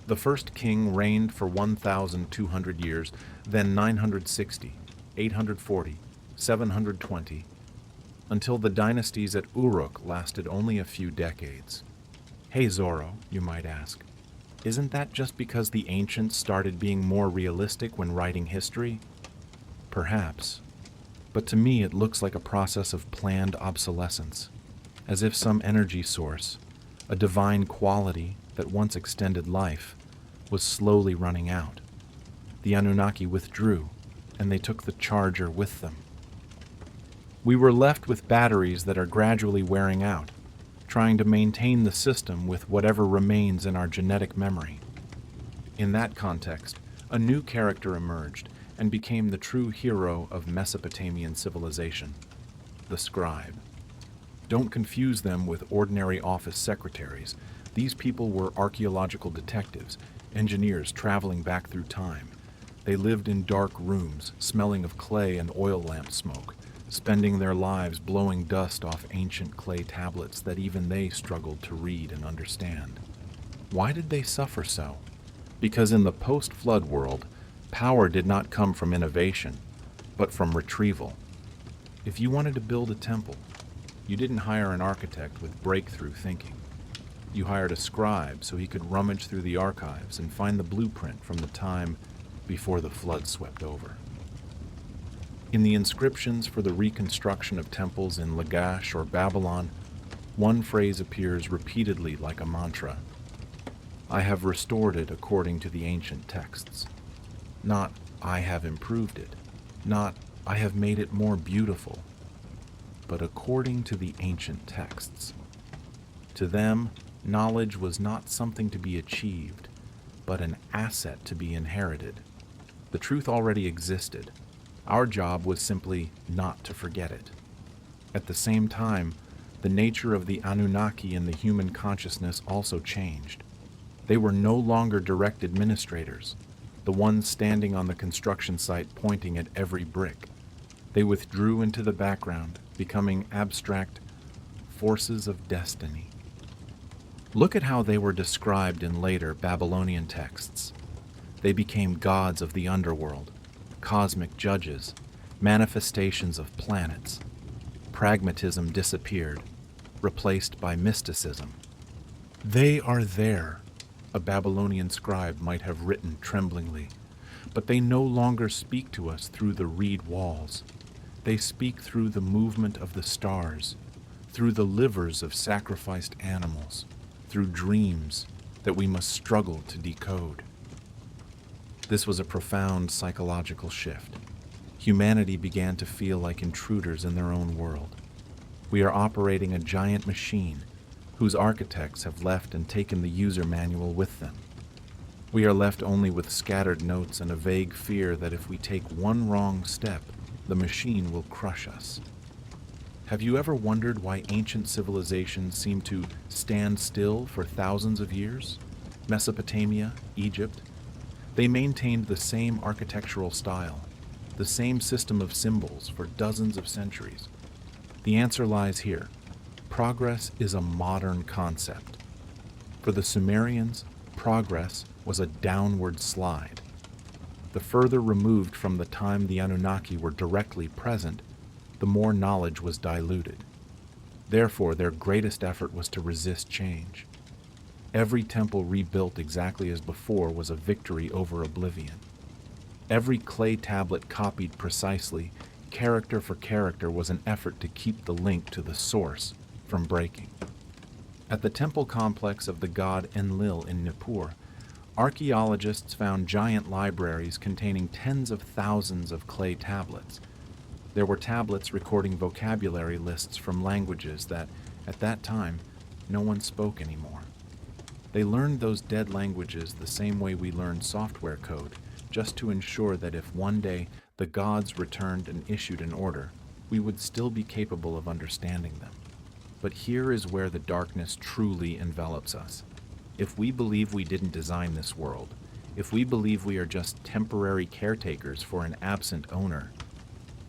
The first king reigned for 1,200 years, then 960, 840, 720, until the dynasties at Uruk lasted only a few decades. Hey Zorro, you might ask, isn't that just because the ancients started being more realistic when writing history? Perhaps. But to me it looks like a process of planned obsolescence, as if some energy source, a divine quality that once extended life, was slowly running out. The Anunnaki withdrew, and they took the charger with them. We were left with batteries that are gradually wearing out, trying to maintain the system with whatever remains in our genetic memory. In that context, a new character emerged and became the true hero of Mesopotamian civilization, the scribe. Don't confuse them with ordinary office secretaries. These people were archaeological detectives, engineers traveling back through time. They lived in dark rooms, smelling of clay and oil lamp smoke, spending their lives blowing dust off ancient clay tablets that even they struggled to read and understand. Why did they suffer so? Because in the post-flood world, power did not come from innovation, but from retrieval. If you wanted to build a temple, you didn't hire an architect with breakthrough thinking. You hired a scribe so he could rummage through the archives and find the blueprint from the time before the flood swept over. In the inscriptions for the reconstruction of temples in Lagash or Babylon, one phrase appears repeatedly like a mantra. I have restored it according to the ancient texts. Not, I have improved it. Not, I have made it more beautiful. But according to the ancient texts. To them, knowledge was not something to be achieved, but an asset to be inherited. The truth already existed. Our job was simply not to forget it. At the same time, the nature of the Anunnaki in the human consciousness also changed. They were no longer direct administrators, the ones standing on the construction site pointing at every brick. They withdrew into the background, becoming abstract forces of destiny. Look at how they were described in later Babylonian texts. They became gods of the underworld, cosmic judges, manifestations of planets. Pragmatism disappeared, replaced by mysticism. They are there, a Babylonian scribe might have written tremblingly, but they no longer speak to us through the reed walls. They speak through the movement of the stars, through the livers of sacrificed animals, through dreams that we must struggle to decode. This was a profound psychological shift. Humanity began to feel like intruders in their own world. We are operating a giant machine whose architects have left and taken the user manual with them. We are left only with scattered notes and a vague fear that if we take one wrong step, the machine will crush us. Have you ever wondered why ancient civilizations seem to stand still for thousands of years? Mesopotamia, Egypt, they maintained the same architectural style, the same system of symbols for dozens of centuries. The answer lies here. Progress is a modern concept. For the Sumerians, progress was a downward slide. The further removed from the time the Anunnaki were directly present, the more knowledge was diluted. Therefore, their greatest effort was to resist change. Every temple rebuilt exactly as before was a victory over oblivion. Every clay tablet copied precisely, character for character, was an effort to keep the link to the source from breaking. At the temple complex of the god Enlil in Nippur, archaeologists found giant libraries containing tens of thousands of clay tablets. There were tablets recording vocabulary lists from languages that, at that time, no one spoke anymore. They learned those dead languages the same way we learn software code, just to ensure that if one day the gods returned and issued an order, we would still be capable of understanding them. But here is where the darkness truly envelops us. If we believe we didn't design this world, if we believe we are just temporary caretakers for an absent owner,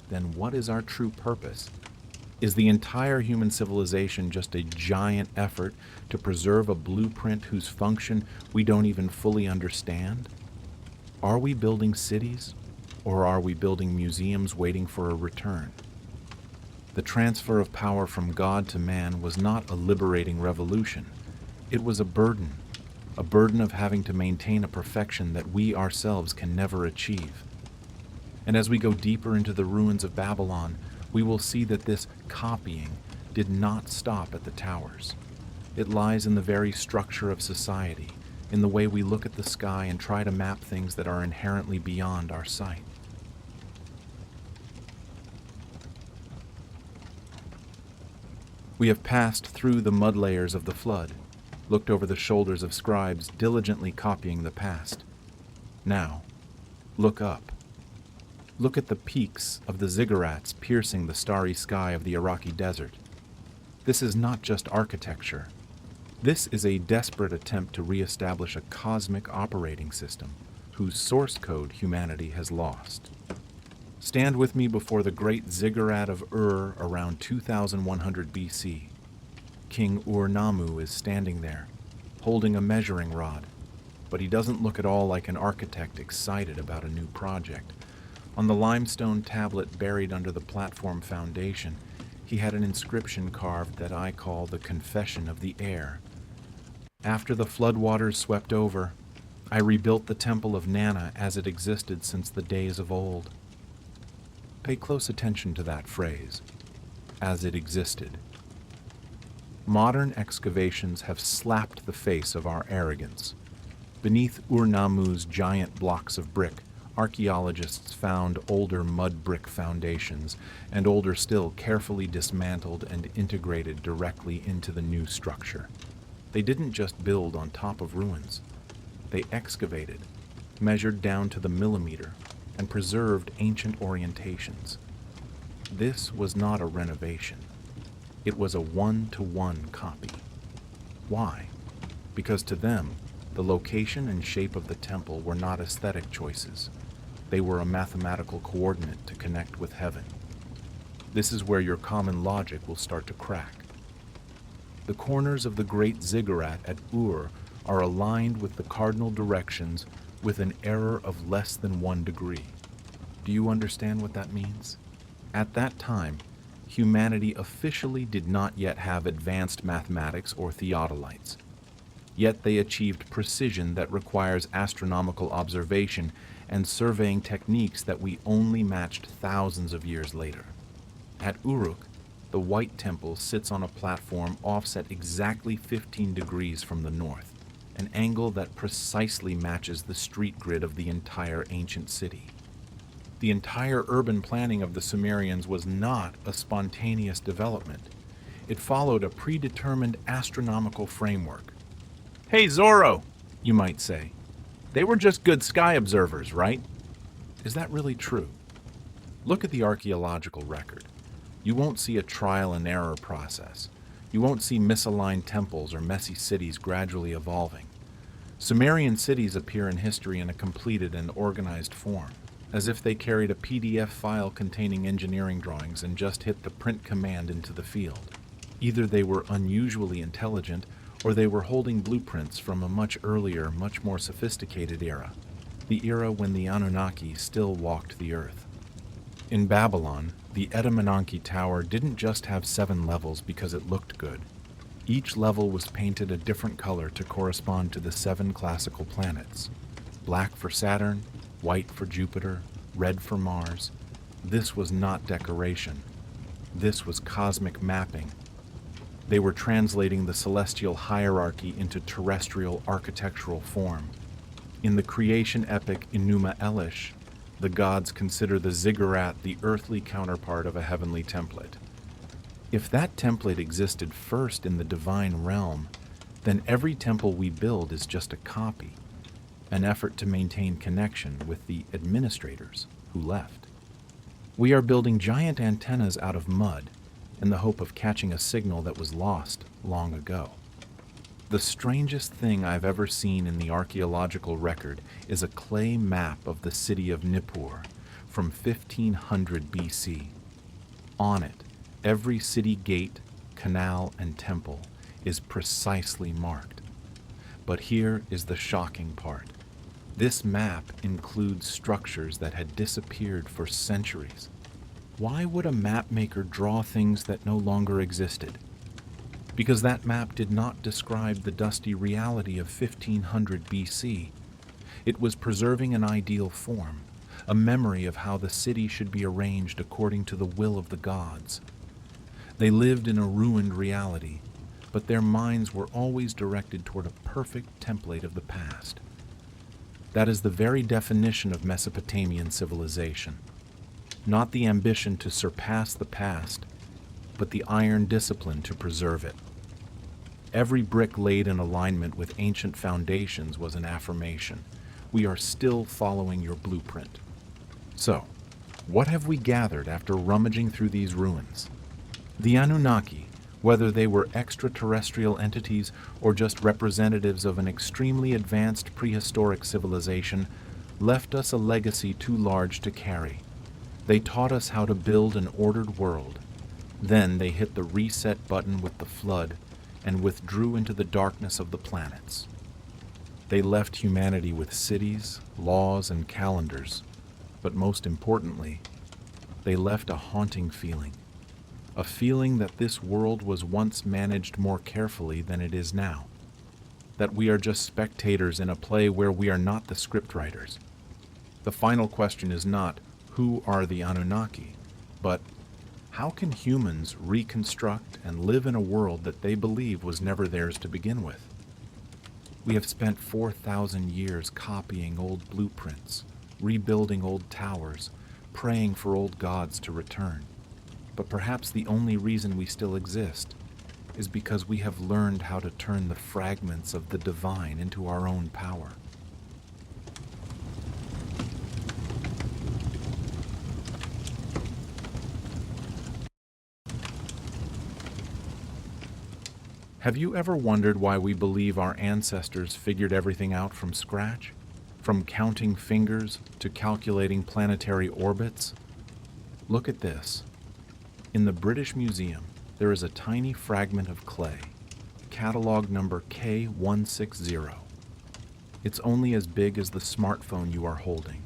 then what is our true purpose? Is the entire human civilization just a giant effort to preserve a blueprint whose function we don't even fully understand? Are we building cities, or are we building museums waiting for a return? The transfer of power from God to man was not a liberating revolution. It was a burden of having to maintain a perfection that we ourselves can never achieve. And as we go deeper into the ruins of Babylon, we will see that this copying did not stop at the towers. It lies in the very structure of society, in the way we look at the sky and try to map things that are inherently beyond our sight. We have passed through the mud layers of the flood, looked over the shoulders of scribes diligently copying the past. Now, look up. Look at the peaks of the ziggurats piercing the starry sky of the Iraqi desert. This is not just architecture. This is a desperate attempt to reestablish a cosmic operating system whose source code humanity has lost. Stand with me before the great ziggurat of around 2100 BC. King Ur-Nammu is standing there, holding a measuring rod, but he doesn't look at all like an architect excited about a new project. On the limestone tablet buried under the platform foundation, he had an inscription carved that I call the Confession of the Air. After the floodwaters swept over, I rebuilt the temple of Nana as it existed since the days of old. Pay close attention to that phrase, as it existed. Modern excavations have slapped the face of our arrogance. Beneath Ur-Nammu's giant blocks of brick, archaeologists found older mud brick foundations, and older still, carefully dismantled and integrated directly into the new structure. They didn't just build on top of ruins. They excavated, measured down to the millimeter, and preserved ancient orientations. This was not a renovation. It was a one-to-one copy. Why? Because to them, the location and shape of the temple were not aesthetic choices. They were a mathematical coordinate to connect with heaven. This is where your common logic will start to crack. The corners of the great ziggurat at Ur are aligned with the cardinal directions with an error of less than 1 degree. Do you understand what that means? At that time, humanity officially did not yet have advanced mathematics or theodolites. Yet they achieved precision that requires astronomical observation and surveying techniques that we only matched thousands of years later. At Uruk, the White Temple sits on a platform offset exactly 15 degrees from the north, an angle that precisely matches the street grid of the entire ancient city. The entire urban planning of the Sumerians was not a spontaneous development. It followed a predetermined astronomical framework. Hey, Zorro, you might say. They were just good sky observers, right? Is that really true? Look at the archaeological record. You won't see a trial and error process. You won't see misaligned temples or messy cities gradually evolving. Sumerian cities appear in history in a completed and organized form, as if they carried a PDF file containing engineering drawings and just hit the print command into the field. Either they were unusually intelligent, or they were holding blueprints from a much earlier, much more sophisticated era, the era when the Anunnaki still walked the earth. In Babylon, the Anunnaki Tower didn't just have 7 levels because it looked good. Each level was painted a different color to correspond to the 7 classical planets. Black for Saturn, white for Jupiter, red for Mars. This was not decoration. This was cosmic mapping. They were translating the celestial hierarchy into terrestrial architectural form. In the creation epic Enuma Elish, the gods consider the ziggurat the earthly counterpart of a heavenly template. If that template existed first in the divine realm, then every temple we build is just a copy, an effort to maintain connection with the administrators who left. We are building giant antennas out of mud in the hope of catching a signal that was lost long ago. The strangest thing I've ever seen in the archaeological record is a clay map of the city of Nippur from 1500 BC. On it, every city gate, canal, and temple is precisely marked. But here is the shocking part. This map includes structures that had disappeared for centuries. Why would a map maker draw things that no longer existed? Because that map did not describe the dusty reality of 1500 BC. It was preserving an ideal form, a memory of how the city should be arranged according to the will of the gods. They lived in a ruined reality, but their minds were always directed toward a perfect template of the past. That is the very definition of Mesopotamian civilization. Not the ambition to surpass the past, but the iron discipline to preserve it. Every brick laid in alignment with ancient foundations was an affirmation. We are still following your blueprint. So, what have we gathered after rummaging through these ruins? The Anunnaki, Whether they were extraterrestrial entities or just representatives of an extremely advanced prehistoric civilization, left us a legacy too large to carry. They taught us how to build an ordered world. Then they hit the reset button with the flood and withdrew into the darkness of the planets. They left humanity with cities, laws, and calendars, but most importantly, they left a haunting feeling. A feeling that this world was once managed more carefully than it is now. That we are just spectators in a play where we are not the scriptwriters. The final question is not, who are the Anunnaki, but how can humans reconstruct and live in a world that they believe was never theirs to begin with? We have spent 4,000 years copying old blueprints, rebuilding old towers, praying for old gods to return. But perhaps the only reason we still exist is because we have learned how to turn the fragments of the divine into our own power. Have you ever wondered why we believe our ancestors figured everything out from scratch? From counting fingers to calculating planetary orbits? Look at this. In the British Museum, there is a tiny fragment of clay, catalog number K160. It's only as big as the smartphone you are holding.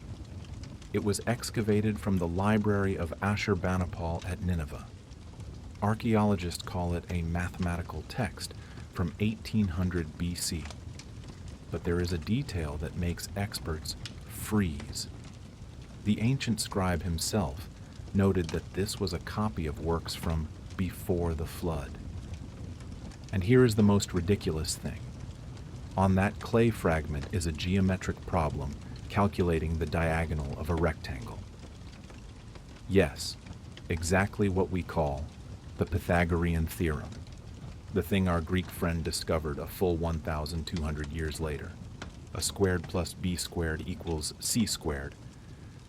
It was excavated from the library of Ashurbanipal at Nineveh. Archaeologists call it a mathematical text from 1800 BC. But there is a detail that makes experts freeze. The ancient scribe himself noted that this was a copy of works from before the flood. And here is the most ridiculous thing. On that clay fragment is a geometric problem calculating the diagonal of a rectangle. Yes, exactly what we call the Pythagorean theorem, the thing our Greek friend discovered a full 1,200 years later. A squared plus b squared equals c squared.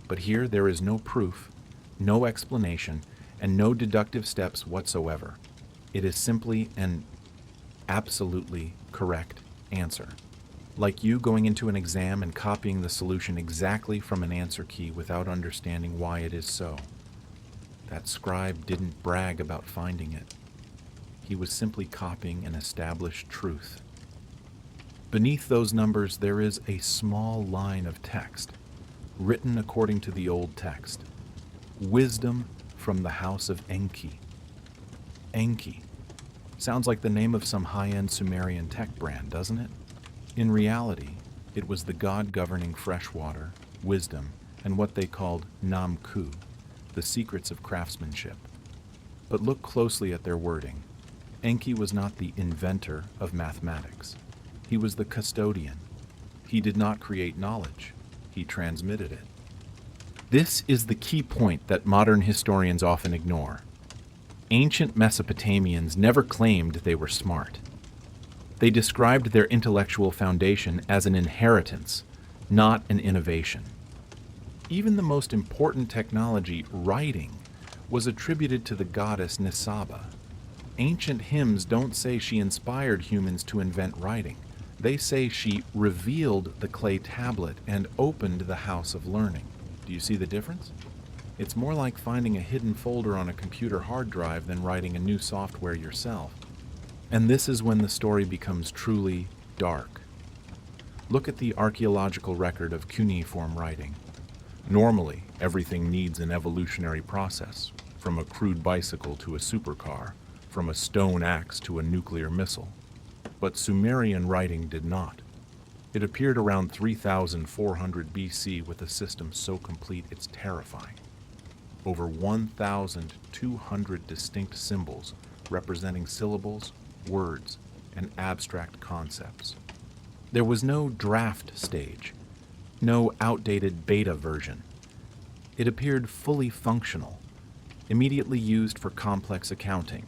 But here there is no proof, no explanation, and no deductive steps whatsoever. It is simply an absolutely correct answer. Like you going into an exam and copying the solution exactly from an answer key without understanding why it is so. That scribe didn't brag about finding it. He was simply copying an established truth. Beneath those numbers there is a small line of text, written according to the old text. Wisdom from the house of Enki. Enki. Sounds like the name of some high-end Sumerian tech brand, doesn't it? In reality, it was the god governing freshwater, wisdom, and what they called Namku, the secrets of craftsmanship. But look closely at their wording. Enki was not the inventor of mathematics. He was the custodian. He did not create knowledge. He transmitted it. This is the key point that modern historians often ignore. Ancient Mesopotamians never claimed they were smart. They described their intellectual foundation as an inheritance, not an innovation. Even the most important technology, writing, was attributed to the goddess Nisaba. Ancient hymns don't say she inspired humans to invent writing. They say she revealed the clay tablet and opened the house of learning. Do you see the difference? It's more like finding a hidden folder on a computer hard drive than writing a new software yourself. And this is when the story becomes truly dark. Look at the archaeological record of cuneiform writing. Normally, everything needs an evolutionary process, from a crude bicycle to a supercar, from a stone axe to a nuclear missile. But Sumerian writing did not. It appeared around 3,400 BC with a system so complete it's terrifying. Over 1,200 distinct symbols representing syllables, words, and abstract concepts. There was no draft stage, no outdated beta version. It appeared fully functional, immediately used for complex accounting,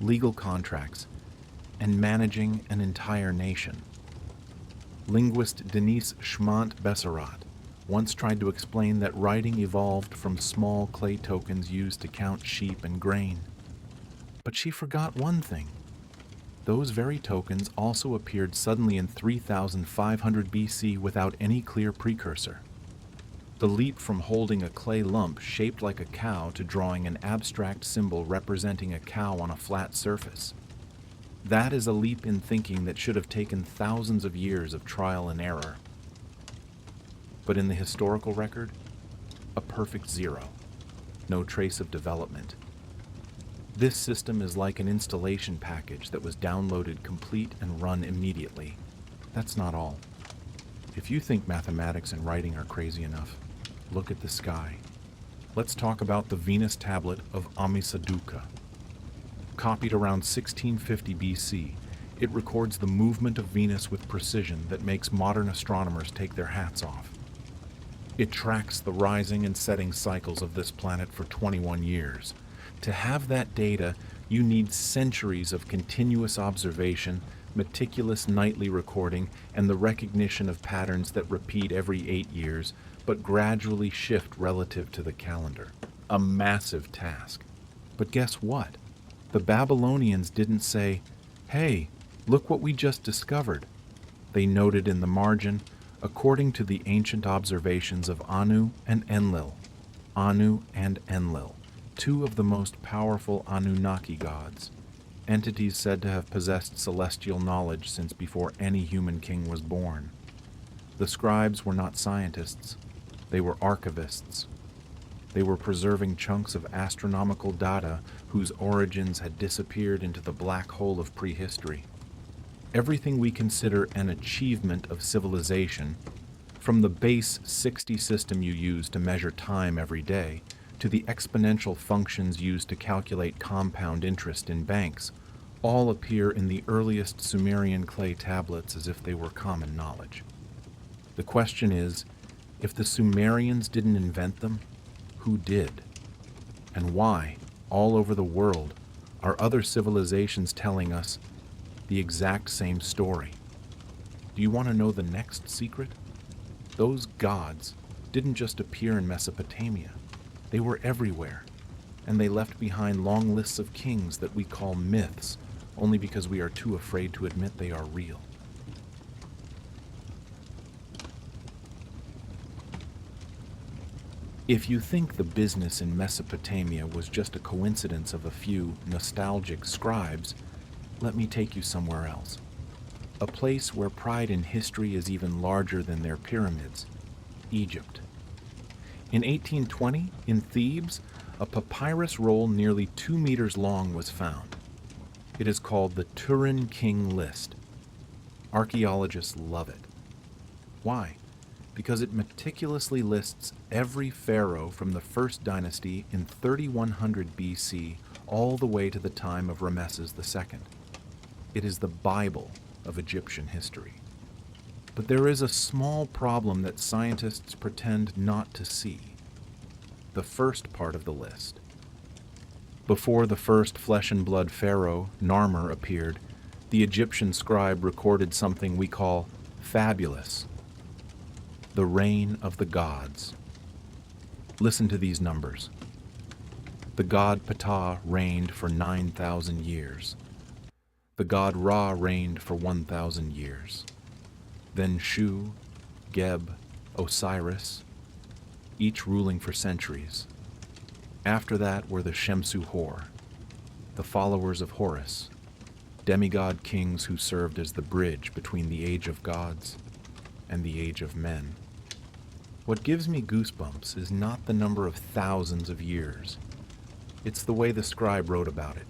legal contracts, and managing an entire nation. Linguist Denise Schmant-Besserat once tried to explain that writing evolved from small clay tokens used to count sheep and grain. But she forgot one thing. Those very tokens also appeared suddenly in 3500 BC without any clear precursor. The leap from holding a clay lump shaped like a cow to drawing an abstract symbol representing a cow on a flat surface. That is a leap in thinking that should have taken thousands of years of trial and error. But in the historical record, a perfect zero. No trace of development. This system is like an installation package that was downloaded complete and run immediately. That's not all. If you think mathematics and writing are crazy enough, look at the sky. Let's talk about the Venus tablet of Amisaduqa. Copied around 1650 BC, it records the movement of Venus with precision that makes modern astronomers take their hats off. It tracks the rising and setting cycles of this planet for 21 years. To have that data, you need centuries of continuous observation, meticulous nightly recording, and the recognition of patterns that repeat every 8 years, but gradually shift relative to the calendar. A massive task. But guess what? The Babylonians didn't say, "Hey, look what we just discovered." They noted in the margin, according to the ancient observations of Anu and Enlil. Anu and Enlil, two of the most powerful Anunnaki gods, entities said to have possessed celestial knowledge since before any human king was born. The scribes were not scientists, they were archivists. They were preserving chunks of astronomical data whose origins had disappeared into the black hole of prehistory. Everything we consider an achievement of civilization, from the base 60 system you use to measure time every day, to the exponential functions used to calculate compound interest in banks, all appear in the earliest Sumerian clay tablets as if they were common knowledge. The question is, if the Sumerians didn't invent them, who did? And why, all over the world, are other civilizations telling us the exact same story? Do you want to know the next secret? Those gods didn't just appear in Mesopotamia. They were everywhere, and they left behind long lists of kings that we call myths, only because we are too afraid to admit they are real. If you think the business in Mesopotamia was just a coincidence of a few nostalgic scribes, let me take you somewhere else. A place where pride in history is even larger than their pyramids, Egypt. In 1820, in Thebes, a papyrus roll nearly 2 meters long was found. It is called the Sumerian King List. Archaeologists love it. Why? Because it meticulously lists every pharaoh from the first dynasty in 3100 BC all the way to the time of Ramesses II. It is the Bible of Egyptian history. But there is a small problem that scientists pretend not to see. The first part of the list. Before the first flesh and blood pharaoh, Narmer, appeared, the Egyptian scribe recorded something we call fabulous. The reign of the gods. Listen to these numbers. The god Ptah reigned for 9,000 years. The god Ra reigned for 1,000 years. Then Shu, Geb, Osiris, each ruling for centuries. After that were the Shemsu Hor, the followers of Horus, demigod kings who served as the bridge between the age of gods and the age of men. What gives me goosebumps is not the number of thousands of years. It's the way the scribe wrote about it.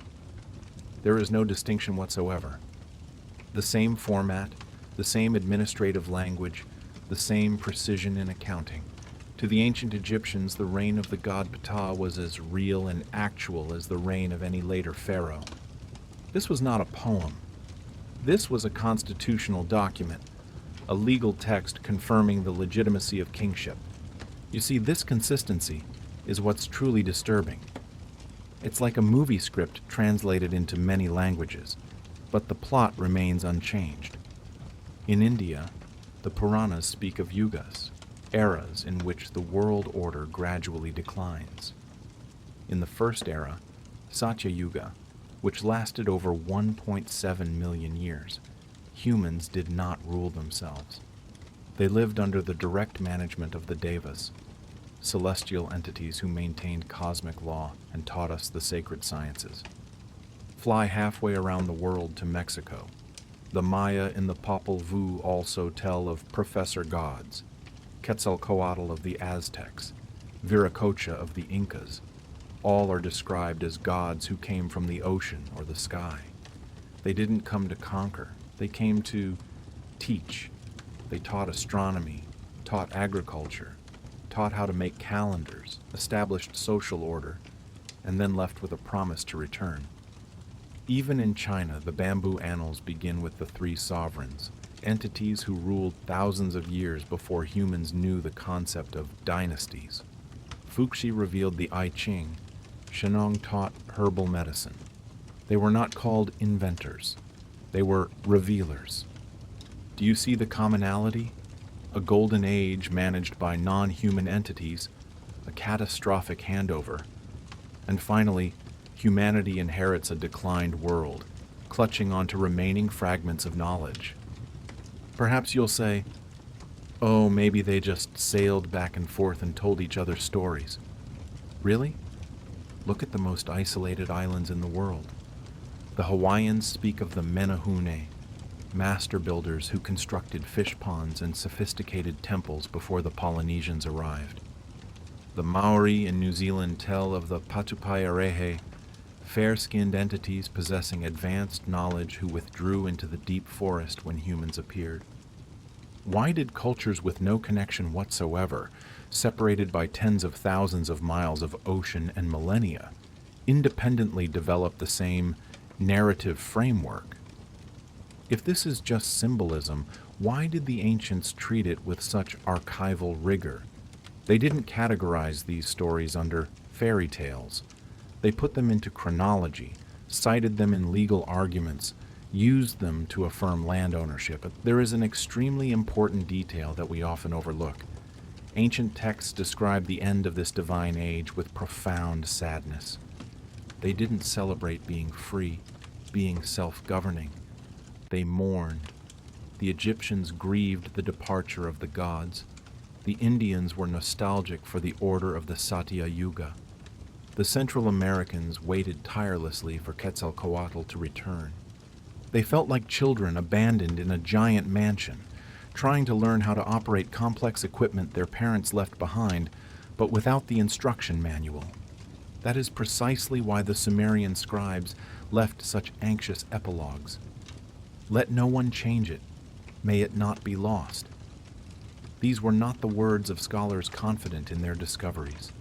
There is no distinction whatsoever. The same format, the same administrative language, the same precision in accounting. To the ancient Egyptians, the reign of the god Ptah was as real and actual as the reign of any later pharaoh. This was not a poem. This was a constitutional document, a legal text confirming the legitimacy of kingship. You see, this consistency is what's truly disturbing. It's like a movie script translated into many languages, but the plot remains unchanged. In India, the Puranas speak of yugas, eras in which the world order gradually declines. In the first era, Satya Yuga, which lasted over 1.7 million years. Humans did not rule themselves. They lived under the direct management of the Devas, celestial entities who maintained cosmic law and taught us the sacred sciences. Fly halfway around the world to Mexico. The Maya in the Popol Vuh also tell of Professor Gods, Quetzalcoatl of the Aztecs, Viracocha of the Incas. All are described as gods who came from the ocean or the sky. They didn't come to conquer. They came to teach. They taught astronomy, taught agriculture, taught how to make calendars, established social order, and then left with a promise to return. Even in China, the bamboo annals begin with the three sovereigns, entities who ruled thousands of years before humans knew the concept of dynasties. Fuxi revealed the I Ching. Shennong taught herbal medicine. They were not called inventors. They were revealers. Do you see the commonality? A golden age managed by non-human entities, a catastrophic handover, and finally, humanity inherits a declined world, clutching onto remaining fragments of knowledge. Perhaps you'll say, oh, maybe they just sailed back and forth and told each other stories. Really? Look at the most isolated islands in the world. The Hawaiians speak of the Menehune, master builders who constructed fish ponds and sophisticated temples before the Polynesians arrived. The Maori in New Zealand tell of the Patupaiarehe, fair-skinned entities possessing advanced knowledge who withdrew into the deep forest when humans appeared. Why did cultures with no connection whatsoever, separated by tens of thousands of miles of ocean and millennia, independently develop the same narrative framework? If this is just symbolism, why did the ancients treat it with such archival rigor? They didn't categorize these stories under fairy tales. They put them into chronology, cited them in legal arguments, used them to affirm land ownership. But there is an extremely important detail that we often overlook. Ancient texts describe the end of this divine age with profound sadness. They didn't celebrate being free, being self-governing. They mourned. The Egyptians grieved the departure of the gods. The Indians were nostalgic for the order of the Satya Yuga. The Central Americans waited tirelessly for Quetzalcoatl to return. They felt like children abandoned in a giant mansion, trying to learn how to operate complex equipment their parents left behind, but without the instruction manual. That is precisely why the Sumerian scribes left such anxious epilogues. Let no one change it. May it not be lost. These were not the words of scholars confident in their discoveries.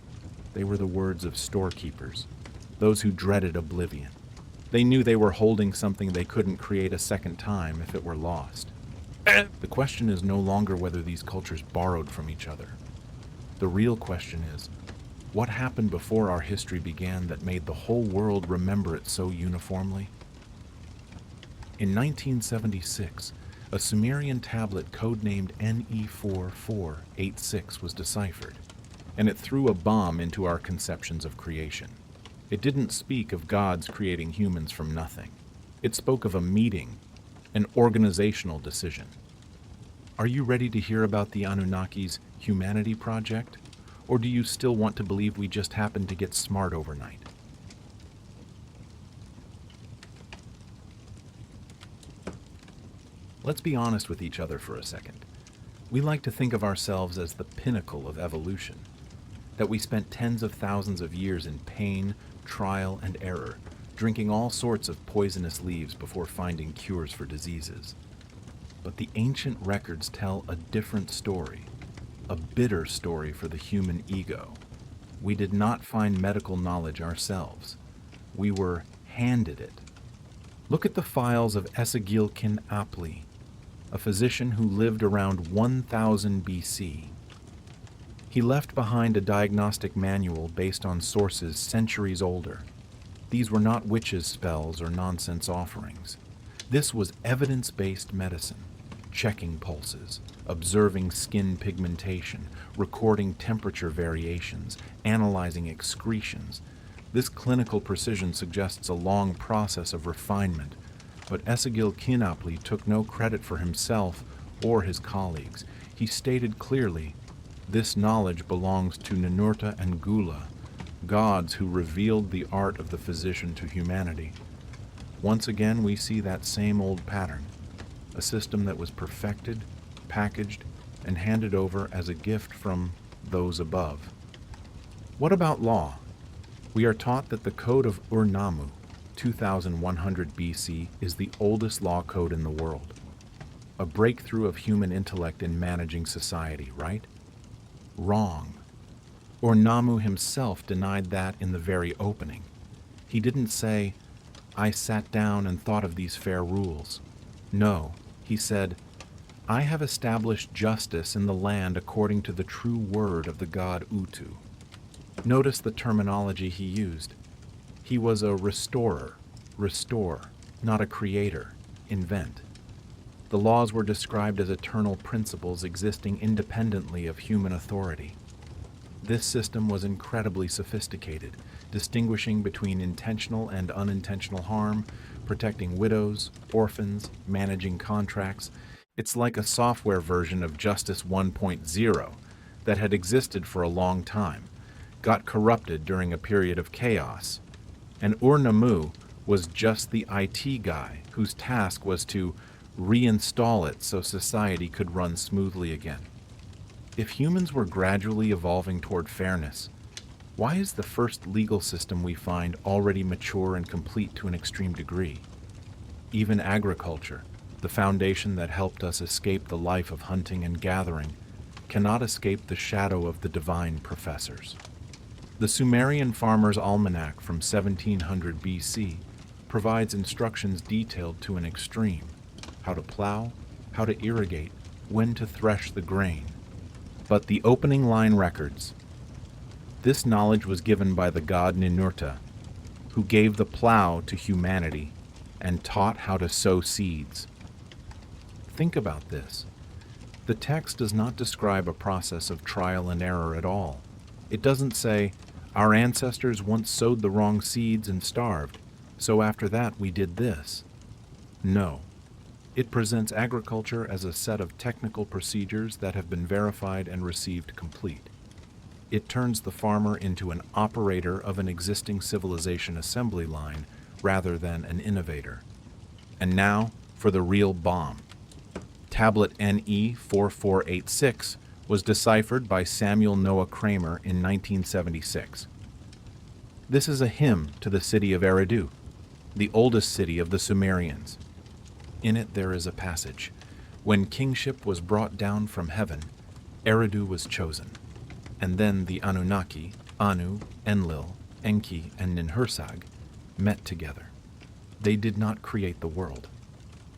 They were the words of storekeepers, those who dreaded oblivion. They knew they were holding something they couldn't create a second time if it were lost. The question is no longer whether these cultures borrowed from each other. The real question is, what happened before our history began that made the whole world remember it so uniformly? In 1976, a Sumerian tablet codenamed NE4486 was deciphered, and it threw a bomb into our conceptions of creation. It didn't speak of gods creating humans from nothing. It spoke of a meeting, an organizational decision. Are you ready to hear about the Anunnaki's Humanity Project? Or do you still want to believe we just happened to get smart overnight? Let's be honest with each other for a second. We like to think of ourselves as the pinnacle of evolution, that we spent tens of thousands of years in pain, trial, and error, drinking all sorts of poisonous leaves before finding cures for diseases. But the ancient records tell a different story, a bitter story for the human ego. We did not find medical knowledge ourselves. We were handed it. Look at the files of Esagilkin Apli, a physician who lived around 1000 BC. He left behind a diagnostic manual based on sources centuries older. These were not witches' spells or nonsense offerings. This was evidence-based medicine, checking pulses, observing skin pigmentation, recording temperature variations, analyzing excretions. This clinical precision suggests a long process of refinement, but Esagil Kinapli took no credit for himself or his colleagues. He stated clearly, "This knowledge belongs to Ninurta and Gula, gods who revealed the art of the physician to humanity." Once again, we see that same old pattern, a system that was perfected, packaged, and handed over as a gift from those above. What about law? We are taught that the Code of Ur-Nammu, 2100 BC, is the oldest law code in the world. A breakthrough of human intellect in managing society, right? Wrong. Ur-Nammu himself denied that in the very opening. He didn't say, "I sat down and thought of these fair rules." No, he said, "I have established justice in the land according to the true word of the god Utu." Notice the terminology he used. He was a restorer, restore, not a creator, invent. The laws were described as eternal principles existing independently of human authority. This system was incredibly sophisticated, distinguishing between intentional and unintentional harm, protecting widows, orphans, managing contracts. It's like a software version of Justice 1.0 that had existed for a long time, got corrupted during a period of chaos. And Ur-Nammu was just the IT guy whose task was to reinstall it so society could run smoothly again. If humans were gradually evolving toward fairness, why is the first legal system we find already mature and complete to an extreme degree? Even agriculture, the foundation that helped us escape the life of hunting and gathering, cannot escape the shadow of the divine professors. The Sumerian Farmer's Almanac from 1700 BC provides instructions detailed to an extreme: how to plow, how to irrigate, when to thresh the grain. But the opening line records, this knowledge was given by the god Ninurta, who gave the plow to humanity and taught how to sow seeds. Think about this. The text does not describe a process of trial and error at all. It doesn't say, "Our ancestors once sowed the wrong seeds and starved, so after that we did this." No. It presents agriculture as a set of technical procedures that have been verified and received complete. It turns the farmer into an operator of an existing civilization assembly line rather than an innovator. And now for the real bomb. Tablet NE 4486 was deciphered by Samuel Noah Kramer in 1976. This is a hymn to the city of Eridu, the oldest city of the Sumerians. In it there is a passage: "When kingship was brought down from heaven, Eridu was chosen. And then the Anunnaki, Anu, Enlil, Enki, and Ninhursag met together. They did not create the world.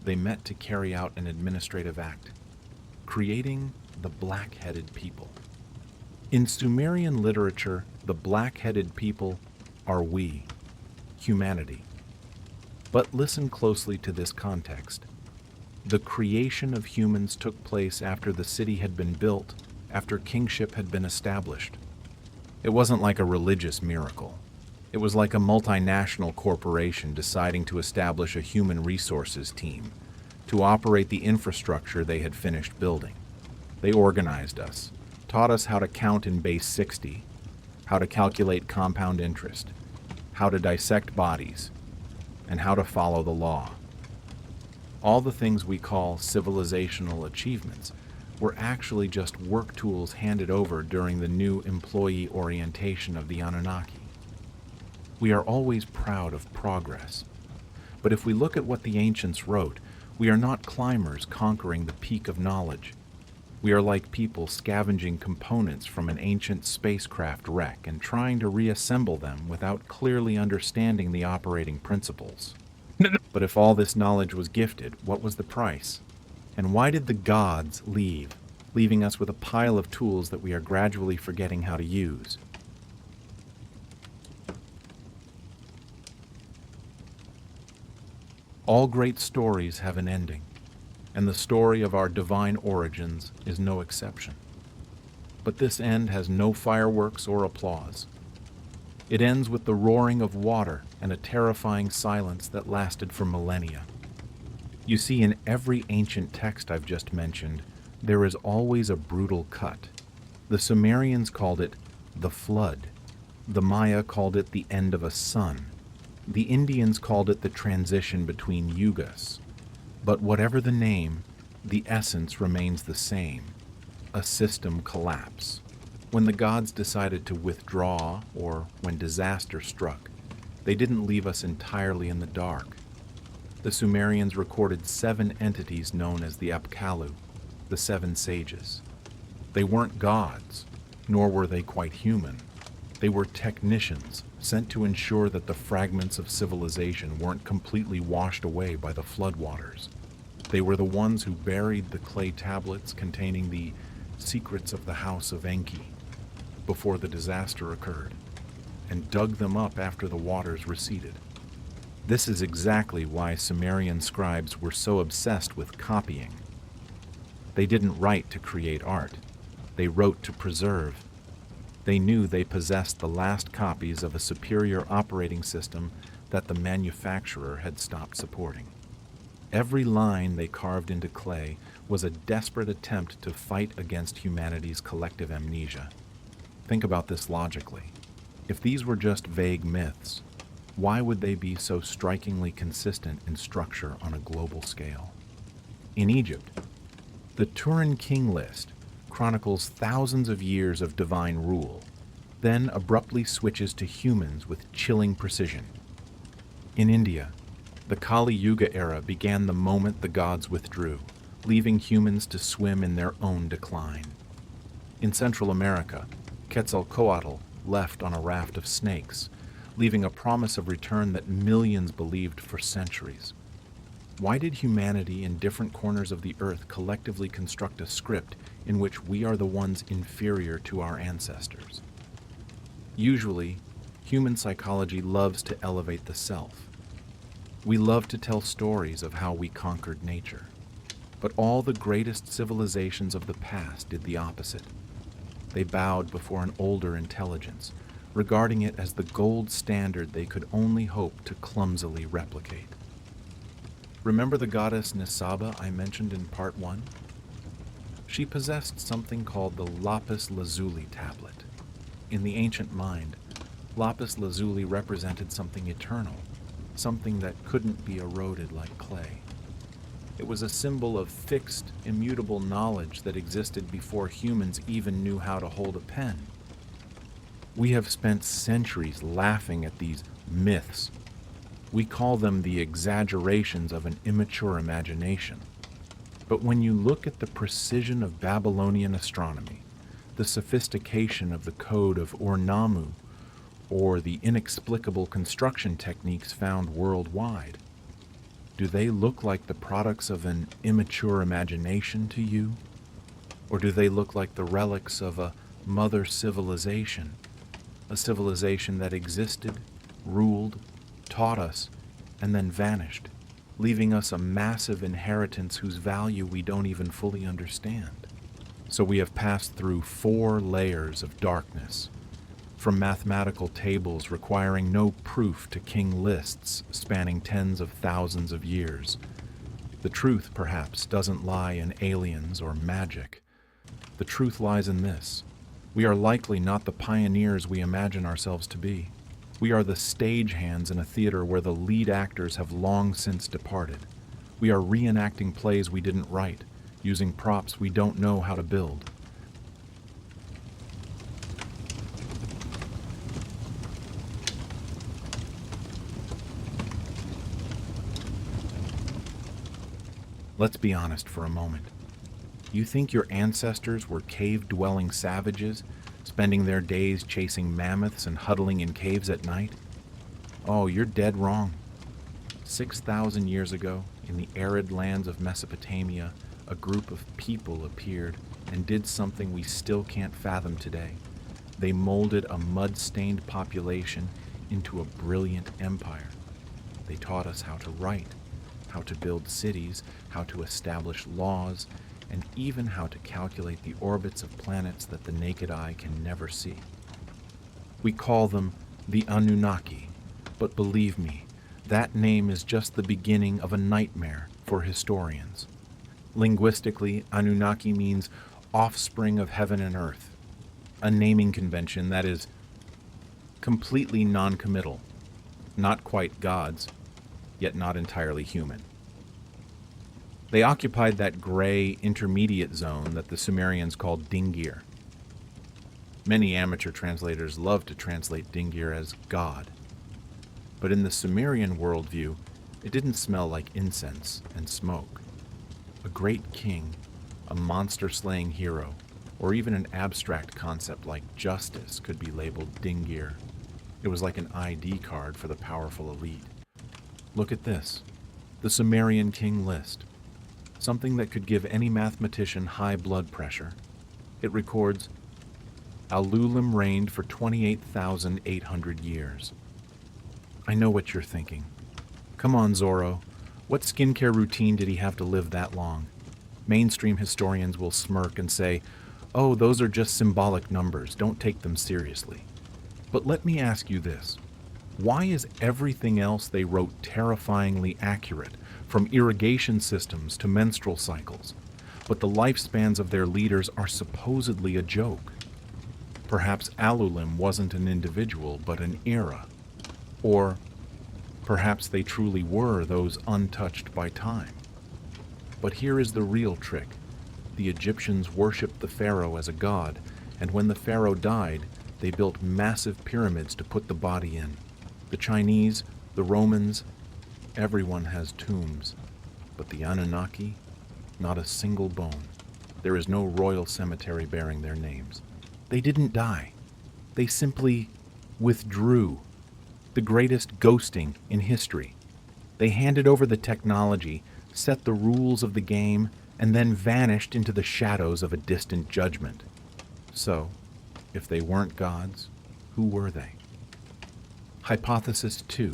They met to carry out an administrative act, creating the black-headed people." In Sumerian literature, the black-headed people are we, humanity. But listen closely to this context. The creation of humans took place after the city had been built, after kingship had been established. It wasn't like a religious miracle. It was like a multinational corporation deciding to establish a human resources team to operate the infrastructure they had finished building. They organized us, taught us how to count in base 60, how to calculate compound interest, how to dissect bodies, and how to follow the law. All the things we call civilizational achievements were actually just work tools handed over during the new employee orientation of the Anunnaki. We are always proud of progress, but if we look at what the ancients wrote, we are not climbers conquering the peak of knowledge. We are like people scavenging components from an ancient spacecraft wreck and trying to reassemble them without clearly understanding the operating principles. But if all this knowledge was gifted, what was the price? And why did the gods leave, leaving us with a pile of tools that we are gradually forgetting how to use? All great stories have an ending, and the story of our divine origins is no exception. But this end has no fireworks or applause. It ends with the roaring of water and a terrifying silence that lasted for millennia. You see, in every ancient text I've just mentioned, there is always a brutal cut. The Sumerians called it the flood. The Maya called it the end of a sun. The Indians called it the transition between yugas. But whatever the name, the essence remains the same: a system collapse. When the gods decided to withdraw, or when disaster struck, they didn't leave us entirely in the dark. The Sumerians recorded 7 entities known as the Apkallu, the 7 sages. They weren't gods, nor were they quite human. They were technicians sent to ensure that the fragments of civilization weren't completely washed away by the floodwaters. They were the ones who buried the clay tablets containing the secrets of the House of Enki before the disaster occurred, and dug them up after the waters receded. This is exactly why Sumerian scribes were so obsessed with copying. They didn't write to create art. They wrote to preserve. They knew they possessed the last copies of a superior operating system that the manufacturer had stopped supporting. Every line they carved into clay was a desperate attempt to fight against humanity's collective amnesia. Think about this logically. If these were just vague myths, why would they be so strikingly consistent in structure on a global scale? In Egypt, the Sumerian King List chronicles thousands of years of divine rule, then abruptly switches to humans with chilling precision. In India, the Kali Yuga era began the moment the gods withdrew, leaving humans to swim in their own decline. In Central America, Quetzalcoatl left on a raft of snakes, leaving a promise of return that millions believed for centuries. Why did humanity in different corners of the earth collectively construct a script in which we are the ones inferior to our ancestors? Usually, human psychology loves to elevate the self. We love to tell stories of how we conquered nature. But all the greatest civilizations of the past did the opposite. They bowed before an older intelligence, regarding it as the gold standard they could only hope to clumsily replicate. Remember the goddess Nisaba I mentioned in part 1? She possessed something called the lapis lazuli tablet. In the ancient mind, lapis lazuli represented something eternal, something that couldn't be eroded like clay. It was a symbol of fixed, immutable knowledge that existed before humans even knew how to hold a pen. We have spent centuries laughing at these myths. We call them the exaggerations of an immature imagination. But when you look at the precision of Babylonian astronomy, the sophistication of the code of Ur-Nammu, or the inexplicable construction techniques found worldwide, do they look like the products of an immature imagination to you? Or do they look like the relics of a mother civilization, a civilization that existed, ruled, taught us, and then vanished, leaving us a massive inheritance whose value we don't even fully understand? So we have passed through 4 layers of darkness, from mathematical tables requiring no proof to king lists spanning tens of thousands of years. The truth, perhaps, doesn't lie in aliens or magic. The truth lies in this: we are likely not the pioneers we imagine ourselves to be. We are the stagehands in a theater where the lead actors have long since departed. We are reenacting plays we didn't write, using props we don't know how to build. Let's be honest for a moment. You think your ancestors were cave-dwelling savages, spending their days chasing mammoths and huddling in caves at night? Oh, you're dead wrong. 6,000 years ago, in the arid lands of Mesopotamia, a group of people appeared and did something we still can't fathom today. They molded a mud-stained population into a brilliant empire. They taught us how to write, how to build cities, how to establish laws, and even how to calculate the orbits of planets that the naked eye can never see. We call them the Anunnaki. But believe me, that name is just the beginning of a nightmare for historians. Linguistically, Anunnaki means offspring of heaven and earth, a naming convention that is completely non-committal, not quite gods, yet not entirely human. They occupied that gray intermediate zone that the Sumerians called Dingir. Many amateur translators love to translate Dingir as God, but in the Sumerian worldview, it didn't smell like incense and smoke. A great king, a monster-slaying hero, or even an abstract concept like justice could be labeled Dingir. It was like an ID card for the powerful elite. Look at this, the Sumerian King List, something that could give any mathematician high blood pressure. It records, Alulim reigned for 28,800 years. I know what you're thinking. Come on, Zorro. What skincare routine did he have to live that long? Mainstream historians will smirk and say, oh, those are just symbolic numbers. Don't take them seriously. But let me ask you this. Why is everything else they wrote terrifyingly accurate, from irrigation systems to menstrual cycles, but the lifespans of their leaders are supposedly a joke? Perhaps Alulim wasn't an individual, but an era. Or perhaps they truly were those untouched by time. But here is the real trick. The Egyptians worshipped the pharaoh as a god, and when the pharaoh died, they built massive pyramids to put the body in. The Chinese, the Romans, everyone has tombs. But the Anunnaki, not a single bone. There is no royal cemetery bearing their names. They didn't die. They simply withdrew. The greatest ghosting in history. They handed over the technology, set the rules of the game, and then vanished into the shadows of a distant judgment. So, if they weren't gods, who were they? Hypothesis 2.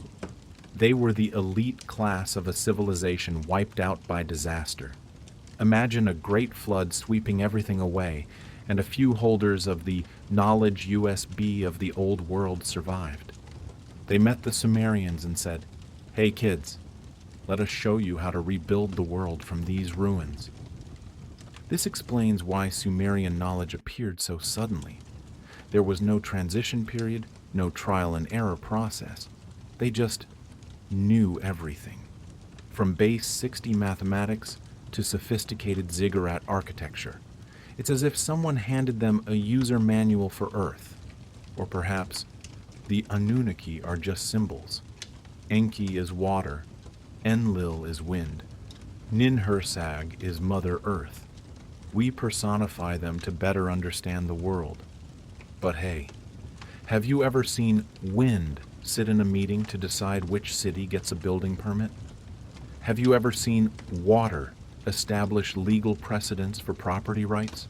They were the elite class of a civilization wiped out by disaster. Imagine a great flood sweeping everything away, and a few holders of the knowledge USB of the old world survived. They met the Sumerians and said, hey kids, let us show you how to rebuild the world from these ruins. This explains why Sumerian knowledge appeared so suddenly. There was no transition period, no trial and error process. They just knew everything. From base 60 mathematics to sophisticated ziggurat architecture. It's as if someone handed them a user manual for Earth. Or perhaps the Anunnaki are just symbols. Enki is water, Enlil is wind, Ninhursag is Mother Earth. We personify them to better understand the world. But hey, have you ever seen wind sit in a meeting to decide which city gets a building permit? Have you ever seen water establish legal precedents for property rights?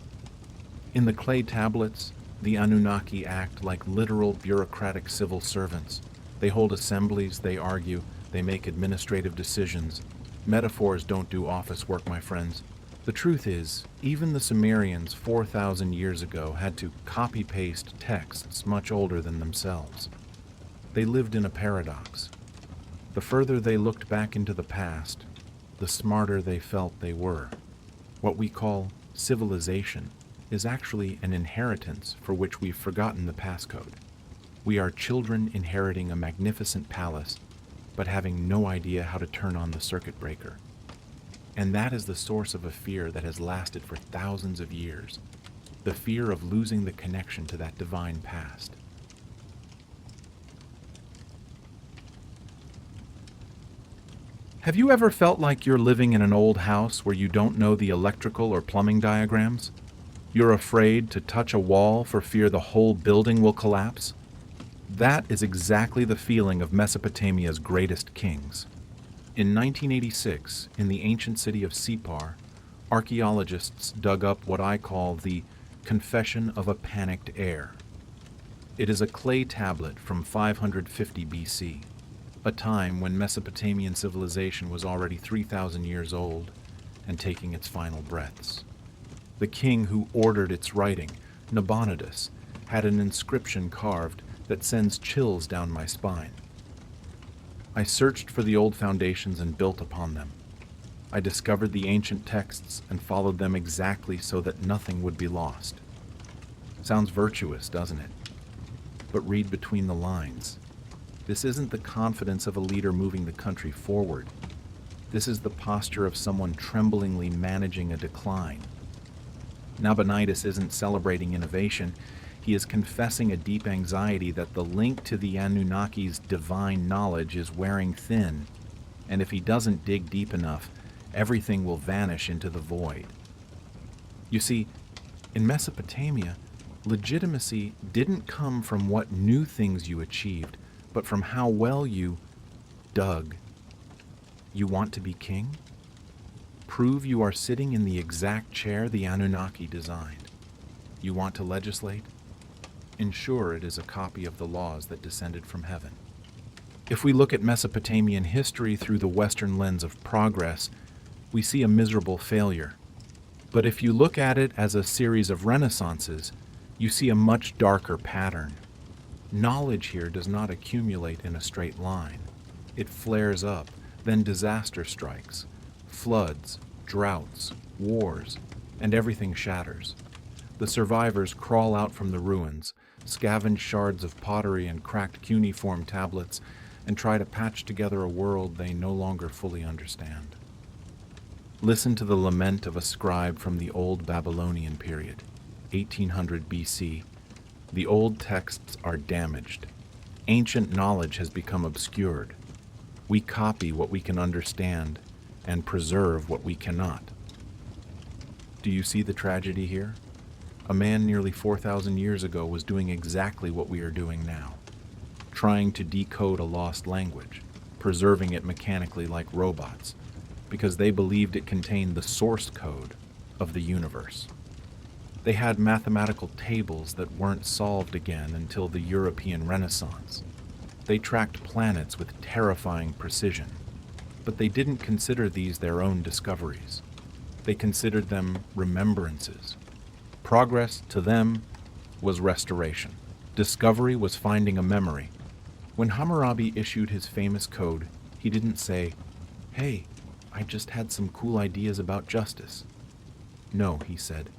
In the clay tablets, the Anunnaki act like literal bureaucratic civil servants. They hold assemblies, they argue, they make administrative decisions. Metaphors don't do office work, my friends. The truth is, even the Sumerians 4,000 years ago had to copy-paste texts much older than themselves. They lived in a paradox. The further they looked back into the past, the smarter they felt they were. What we call civilization is actually an inheritance for which we've forgotten the passcode. We are children inheriting a magnificent palace, but having no idea how to turn on the circuit breaker. And that is the source of a fear that has lasted for thousands of years, the fear of losing the connection to that divine past. Have you ever felt like you're living in an old house where you don't know the electrical or plumbing diagrams? You're afraid to touch a wall for fear the whole building will collapse? That is exactly the feeling of Mesopotamia's greatest kings. In 1986, in the ancient city of Sippar, archaeologists dug up what I call the Confession of a Panicked Heir. It is a clay tablet from 550 BC, a time when Mesopotamian civilization was already 3,000 years old and taking its final breaths. The king who ordered its writing, Nabonidus, had an inscription carved that sends chills down my spine. I searched for the old foundations and built upon them. I discovered the ancient texts and followed them exactly so that nothing would be lost. Sounds virtuous, doesn't it? But read between the lines. This isn't the confidence of a leader moving the country forward. This is the posture of someone tremblingly managing a decline. Nabonidus isn't celebrating innovation. He is confessing a deep anxiety that the link to the Anunnaki's divine knowledge is wearing thin, and if he doesn't dig deep enough, everything will vanish into the void. You see, in Mesopotamia, legitimacy didn't come from what new things you achieved, but from how well you dug. You want to be king? Prove you are sitting in the exact chair the Anunnaki designed. You want to legislate? Ensure it is a copy of the laws that descended from heaven. If we look at Mesopotamian history through the Western lens of progress, we see a miserable failure. But if you look at it as a series of renaissances, you see a much darker pattern. Knowledge here does not accumulate in a straight line. It flares up, then disaster strikes. Floods, droughts, wars, and everything shatters. The survivors crawl out from the ruins, scavenge shards of pottery and cracked cuneiform tablets, and try to patch together a world they no longer fully understand. Listen to the lament of a scribe from the Old Babylonian period, 1800 BC. The old texts are damaged. Ancient knowledge has become obscured. We copy what we can understand and preserve what we cannot. Do you see the tragedy here? A man nearly 4,000 years ago was doing exactly what we are doing now, trying to decode a lost language, preserving it mechanically like robots, because they believed it contained the source code of the universe. They had mathematical tables that weren't solved again until the European Renaissance. They tracked planets with terrifying precision, but they didn't consider these their own discoveries. They considered them remembrances. Progress to them was restoration. Discovery was finding a memory. When Hammurabi issued his famous code, he didn't say, "Hey, I just had some cool ideas about justice." No, he said,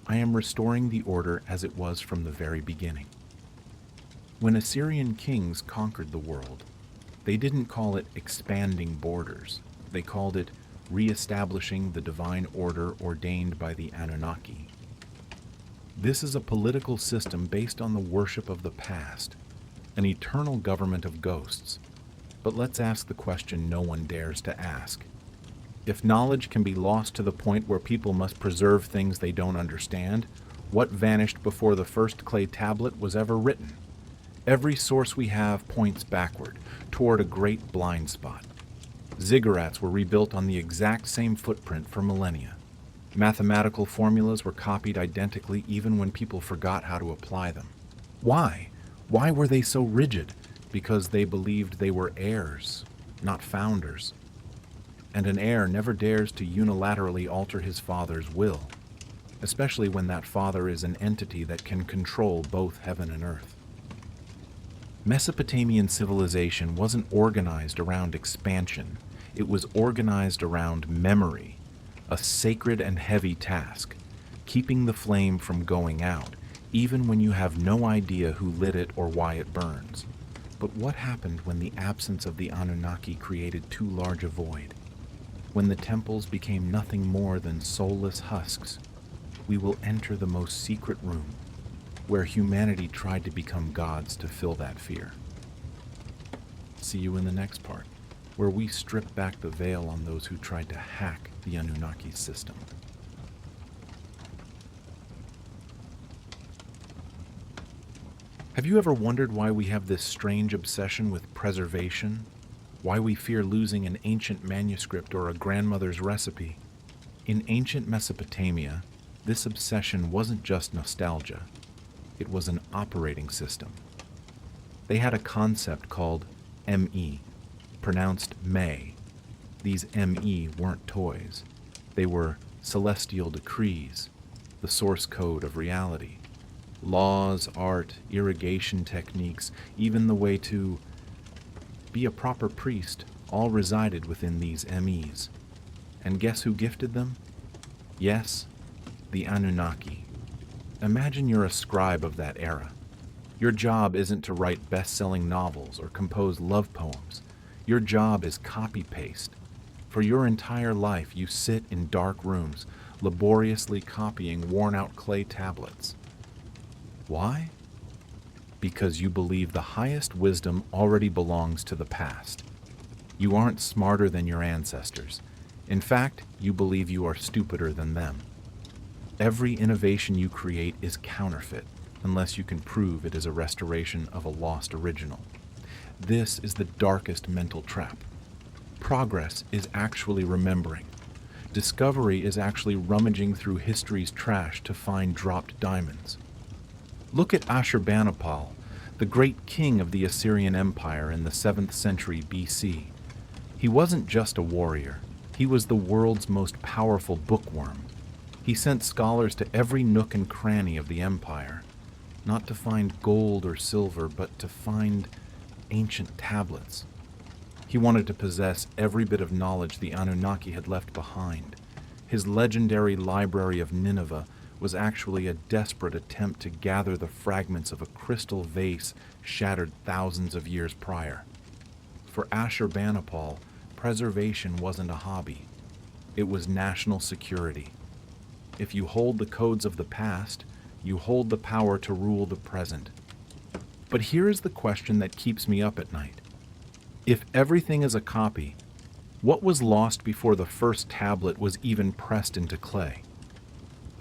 "I am restoring the order as it was from the very beginning." When Assyrian kings conquered the world, they didn't call it expanding borders. They called it reestablishing the divine order ordained by the Anunnaki. This is a political system based on the worship of the past, an eternal government of ghosts. But let's ask the question no one dares to ask. If knowledge can be lost to the point where people must preserve things they don't understand, what vanished before the first clay tablet was ever written? Every source we have points backward, toward a great blind spot. Ziggurats were rebuilt on the exact same footprint for millennia. Mathematical formulas were copied identically even when people forgot how to apply them. Why? Why were they so rigid? Because they believed they were heirs, not founders. And an heir never dares to unilaterally alter his father's will, especially when that father is an entity that can control both heaven and earth. Mesopotamian civilization wasn't organized around expansion. It was organized around memory, a sacred and heavy task, keeping the flame from going out, even when you have no idea who lit it or why it burns. But what happened when the absence of the Anunnaki created too large a void? When the temples became nothing more than soulless husks, we will enter the most secret room, where humanity tried to become gods to fill that fear. See you in the next part, where we strip back the veil on those who tried to hack the Anunnaki system. Have you ever wondered why we have this strange obsession with preservation? Why we fear losing an ancient manuscript or a grandmother's recipe? In ancient Mesopotamia, this obsession wasn't just nostalgia. It was an operating system. They had a concept called ME, pronounced May. These ME weren't toys. They were celestial decrees, the source code of reality. Laws, art, irrigation techniques, even the way to be a proper priest, all resided within these MEs. And guess who gifted them? Yes, the Anunnaki. Imagine you're a scribe of that era. Your job isn't to write best-selling novels or compose love poems. Your job is copy-paste. For your entire life, you sit in dark rooms, laboriously copying worn-out clay tablets. Why? Because you believe the highest wisdom already belongs to the past. You aren't smarter than your ancestors. In fact, you believe you are stupider than them. Every innovation you create is counterfeit, unless you can prove it is a restoration of a lost original. This is the darkest mental trap. Progress is actually remembering. Discovery is actually rummaging through history's trash to find dropped diamonds. Look at Ashurbanipal, the great king of the Assyrian Empire in the 7th century BC. He wasn't just a warrior. He was the world's most powerful bookworm. He sent scholars to every nook and cranny of the empire, not to find gold or silver, but to find ancient tablets. He wanted to possess every bit of knowledge the Anunnaki had left behind. His legendary Library of Nineveh was actually a desperate attempt to gather the fragments of a crystal vase shattered thousands of years prior. For Ashurbanipal, preservation wasn't a hobby. It was national security. If you hold the codes of the past, you hold the power to rule the present. But here is the question that keeps me up at night. If everything is a copy, what was lost before the first tablet was even pressed into clay?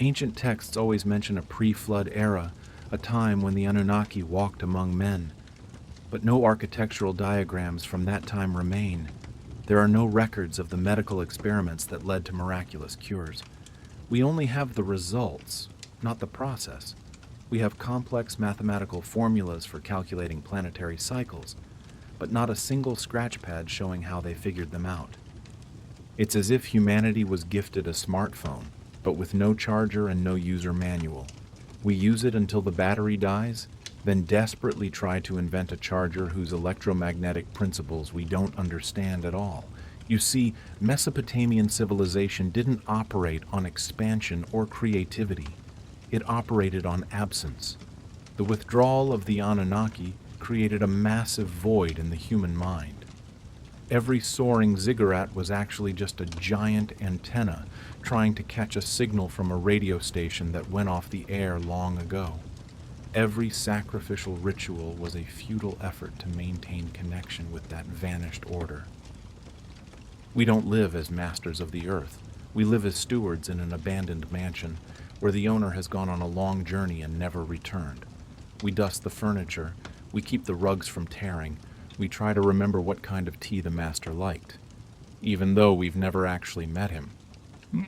Ancient texts always mention a pre-flood era, a time when the Anunnaki walked among men. But no architectural diagrams from that time remain. There are no records of the medical experiments that led to miraculous cures. We only have the results, not the process. We have complex mathematical formulas for calculating planetary cycles, but not a single scratch pad showing how they figured them out. It's as if humanity was gifted a smartphone, but with no charger and no user manual. We use it until the battery dies, then desperately try to invent a charger whose electromagnetic principles we don't understand at all. You see, Mesopotamian civilization didn't operate on expansion or creativity. It operated on absence. The withdrawal of the Anunnaki created a massive void in the human mind. Every soaring ziggurat was actually just a giant antenna trying to catch a signal from a radio station that went off the air long ago. Every sacrificial ritual was a futile effort to maintain connection with that vanished order. We don't live as masters of the earth. We live as stewards in an abandoned mansion where the owner has gone on a long journey and never returned. We dust the furniture. We keep the rugs from tearing. We try to remember what kind of tea the master liked, even though we've never actually met him.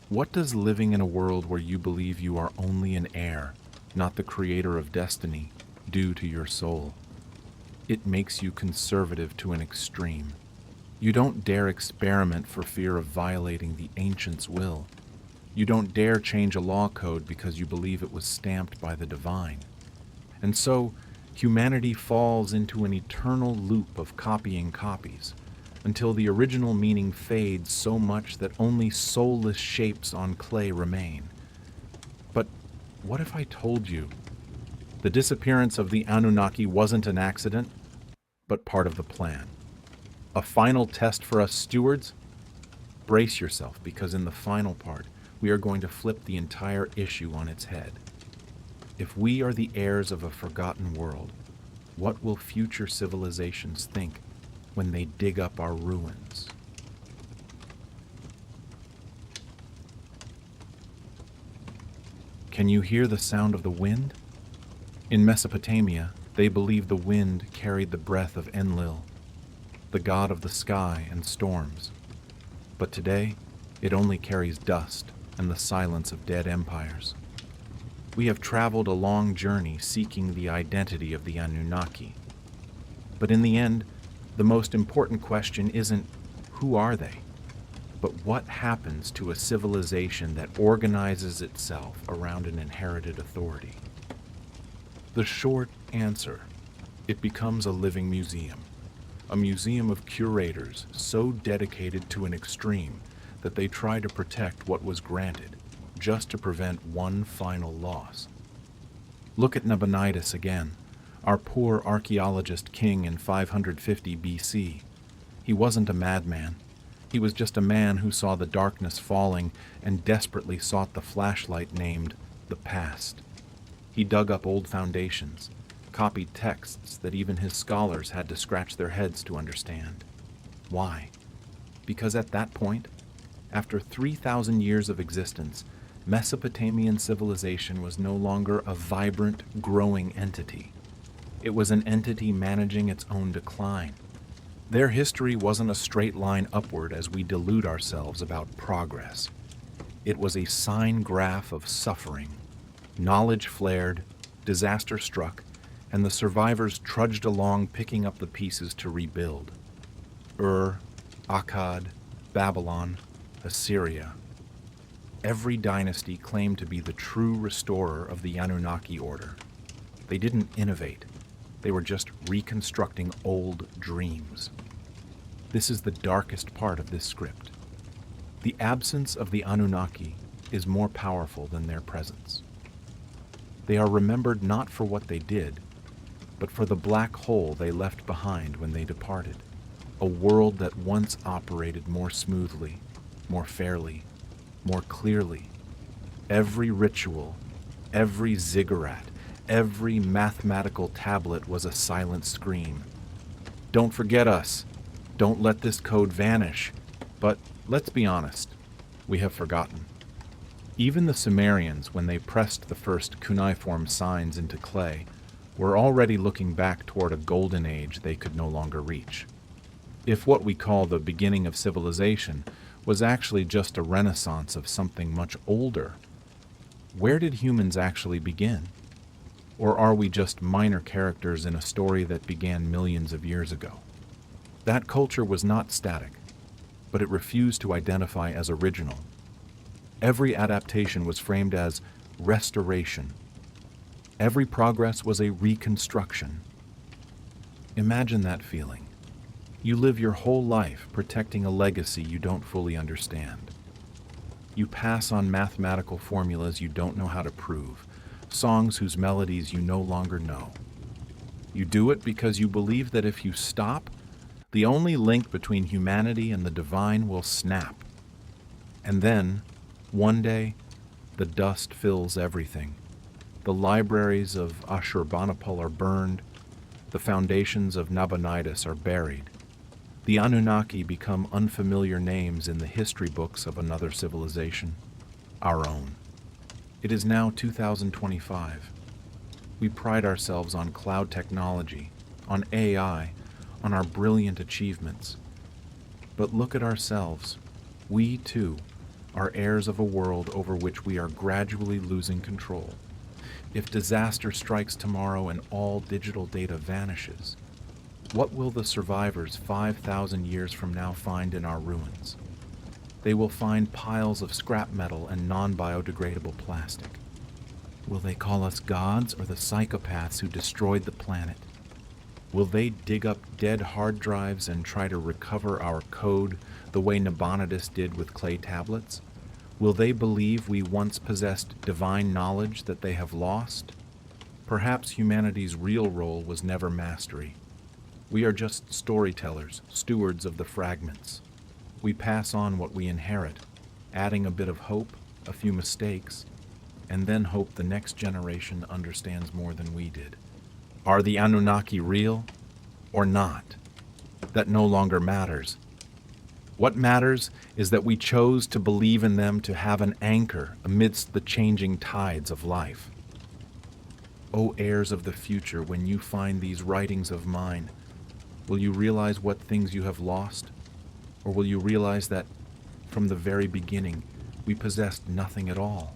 What does living in a world where you believe you are only an heir, not the creator of destiny, do to your soul? It makes you conservative to an extreme. You don't dare experiment for fear of violating the ancients' will. You don't dare change a law code because you believe it was stamped by the divine. And so, humanity falls into an eternal loop of copying copies, until the original meaning fades so much that only soulless shapes on clay remain. But what if I told you the disappearance of the Anunnaki wasn't an accident, but part of the plan? A final test for us stewards? Brace yourself, because in the final part, we are going to flip the entire issue on its head. If we are the heirs of a forgotten world, what will future civilizations think when they dig up our ruins? Can you hear the sound of the wind? In Mesopotamia, they believed the wind carried the breath of Enlil, the god of the sky and storms. But today, it only carries dust and the silence of dead empires. We have traveled a long journey seeking the identity of the Anunnaki. But in the end, the most important question isn't who are they, but what happens to a civilization that organizes itself around an inherited authority? The short answer: it becomes a living museum. A museum of curators so dedicated to an extreme that they try to protect what was granted, just to prevent one final loss. Look at Nabonidus again, our poor archaeologist king in 550 BC. He wasn't a madman. He was just a man who saw the darkness falling and desperately sought the flashlight named the past. He dug up old foundations, copied texts that even his scholars had to scratch their heads to understand. Why? Because at that point, after 3,000 years of existence, Mesopotamian civilization was no longer a vibrant, growing entity. It was an entity managing its own decline. Their history wasn't a straight line upward as we delude ourselves about progress. It was a sine graph of suffering. Knowledge flared, disaster struck, and the survivors trudged along picking up the pieces to rebuild. Akkad, Babylon, Assyria. Every dynasty claimed to be the true restorer of the Anunnaki order. They didn't innovate. They were just reconstructing old dreams. This is the darkest part of this script. The absence of the Anunnaki is more powerful than their presence. They are remembered not for what they did, but for the black hole they left behind when they departed, a world that once operated more smoothly, more fairly, more clearly. Every ritual, every ziggurat, every mathematical tablet was a silent scream. Don't forget us. Don't let this code vanish. But let's be honest, we have forgotten. Even the Sumerians, when they pressed the first cuneiform signs into clay, were already looking back toward a golden age they could no longer reach. If what we call the beginning of civilization was actually just a renaissance of something much older, where did humans actually begin? Or are we just minor characters in a story that began millions of years ago? That culture was not static, but it refused to identify as original. Every adaptation was framed as restoration. Every progress was a reconstruction. Imagine that feeling. You live your whole life protecting a legacy you don't fully understand. You pass on mathematical formulas you don't know how to prove, songs whose melodies you no longer know. You do it because you believe that if you stop, the only link between humanity and the divine will snap. And then, one day, the dust fills everything. The libraries of Ashurbanipal are burned. The foundations of Nabonidus are buried. The Anunnaki become unfamiliar names in the history books of another civilization, our own. It is now 2025. We pride ourselves on cloud technology, on AI, on our brilliant achievements. But look at ourselves. We, too, are heirs of a world over which we are gradually losing control. If disaster strikes tomorrow and all digital data vanishes, what will the survivors 5,000 years from now find in our ruins? They will find piles of scrap metal and non-biodegradable plastic. Will they call us gods or the psychopaths who destroyed the planet? Will they dig up dead hard drives and try to recover our code the way Nabonidus did with clay tablets? Will they believe we once possessed divine knowledge that they have lost? Perhaps humanity's real role was never mastery. We are just storytellers, stewards of the fragments. We pass on what we inherit, adding a bit of hope, a few mistakes, and then hope the next generation understands more than we did. Are the Anunnaki real or not? That no longer matters. What matters is that we chose to believe in them to have an anchor amidst the changing tides of life. O heirs of the future, when you find these writings of mine, will you realize what things you have lost? Or will you realize that, from the very beginning, we possessed nothing at all?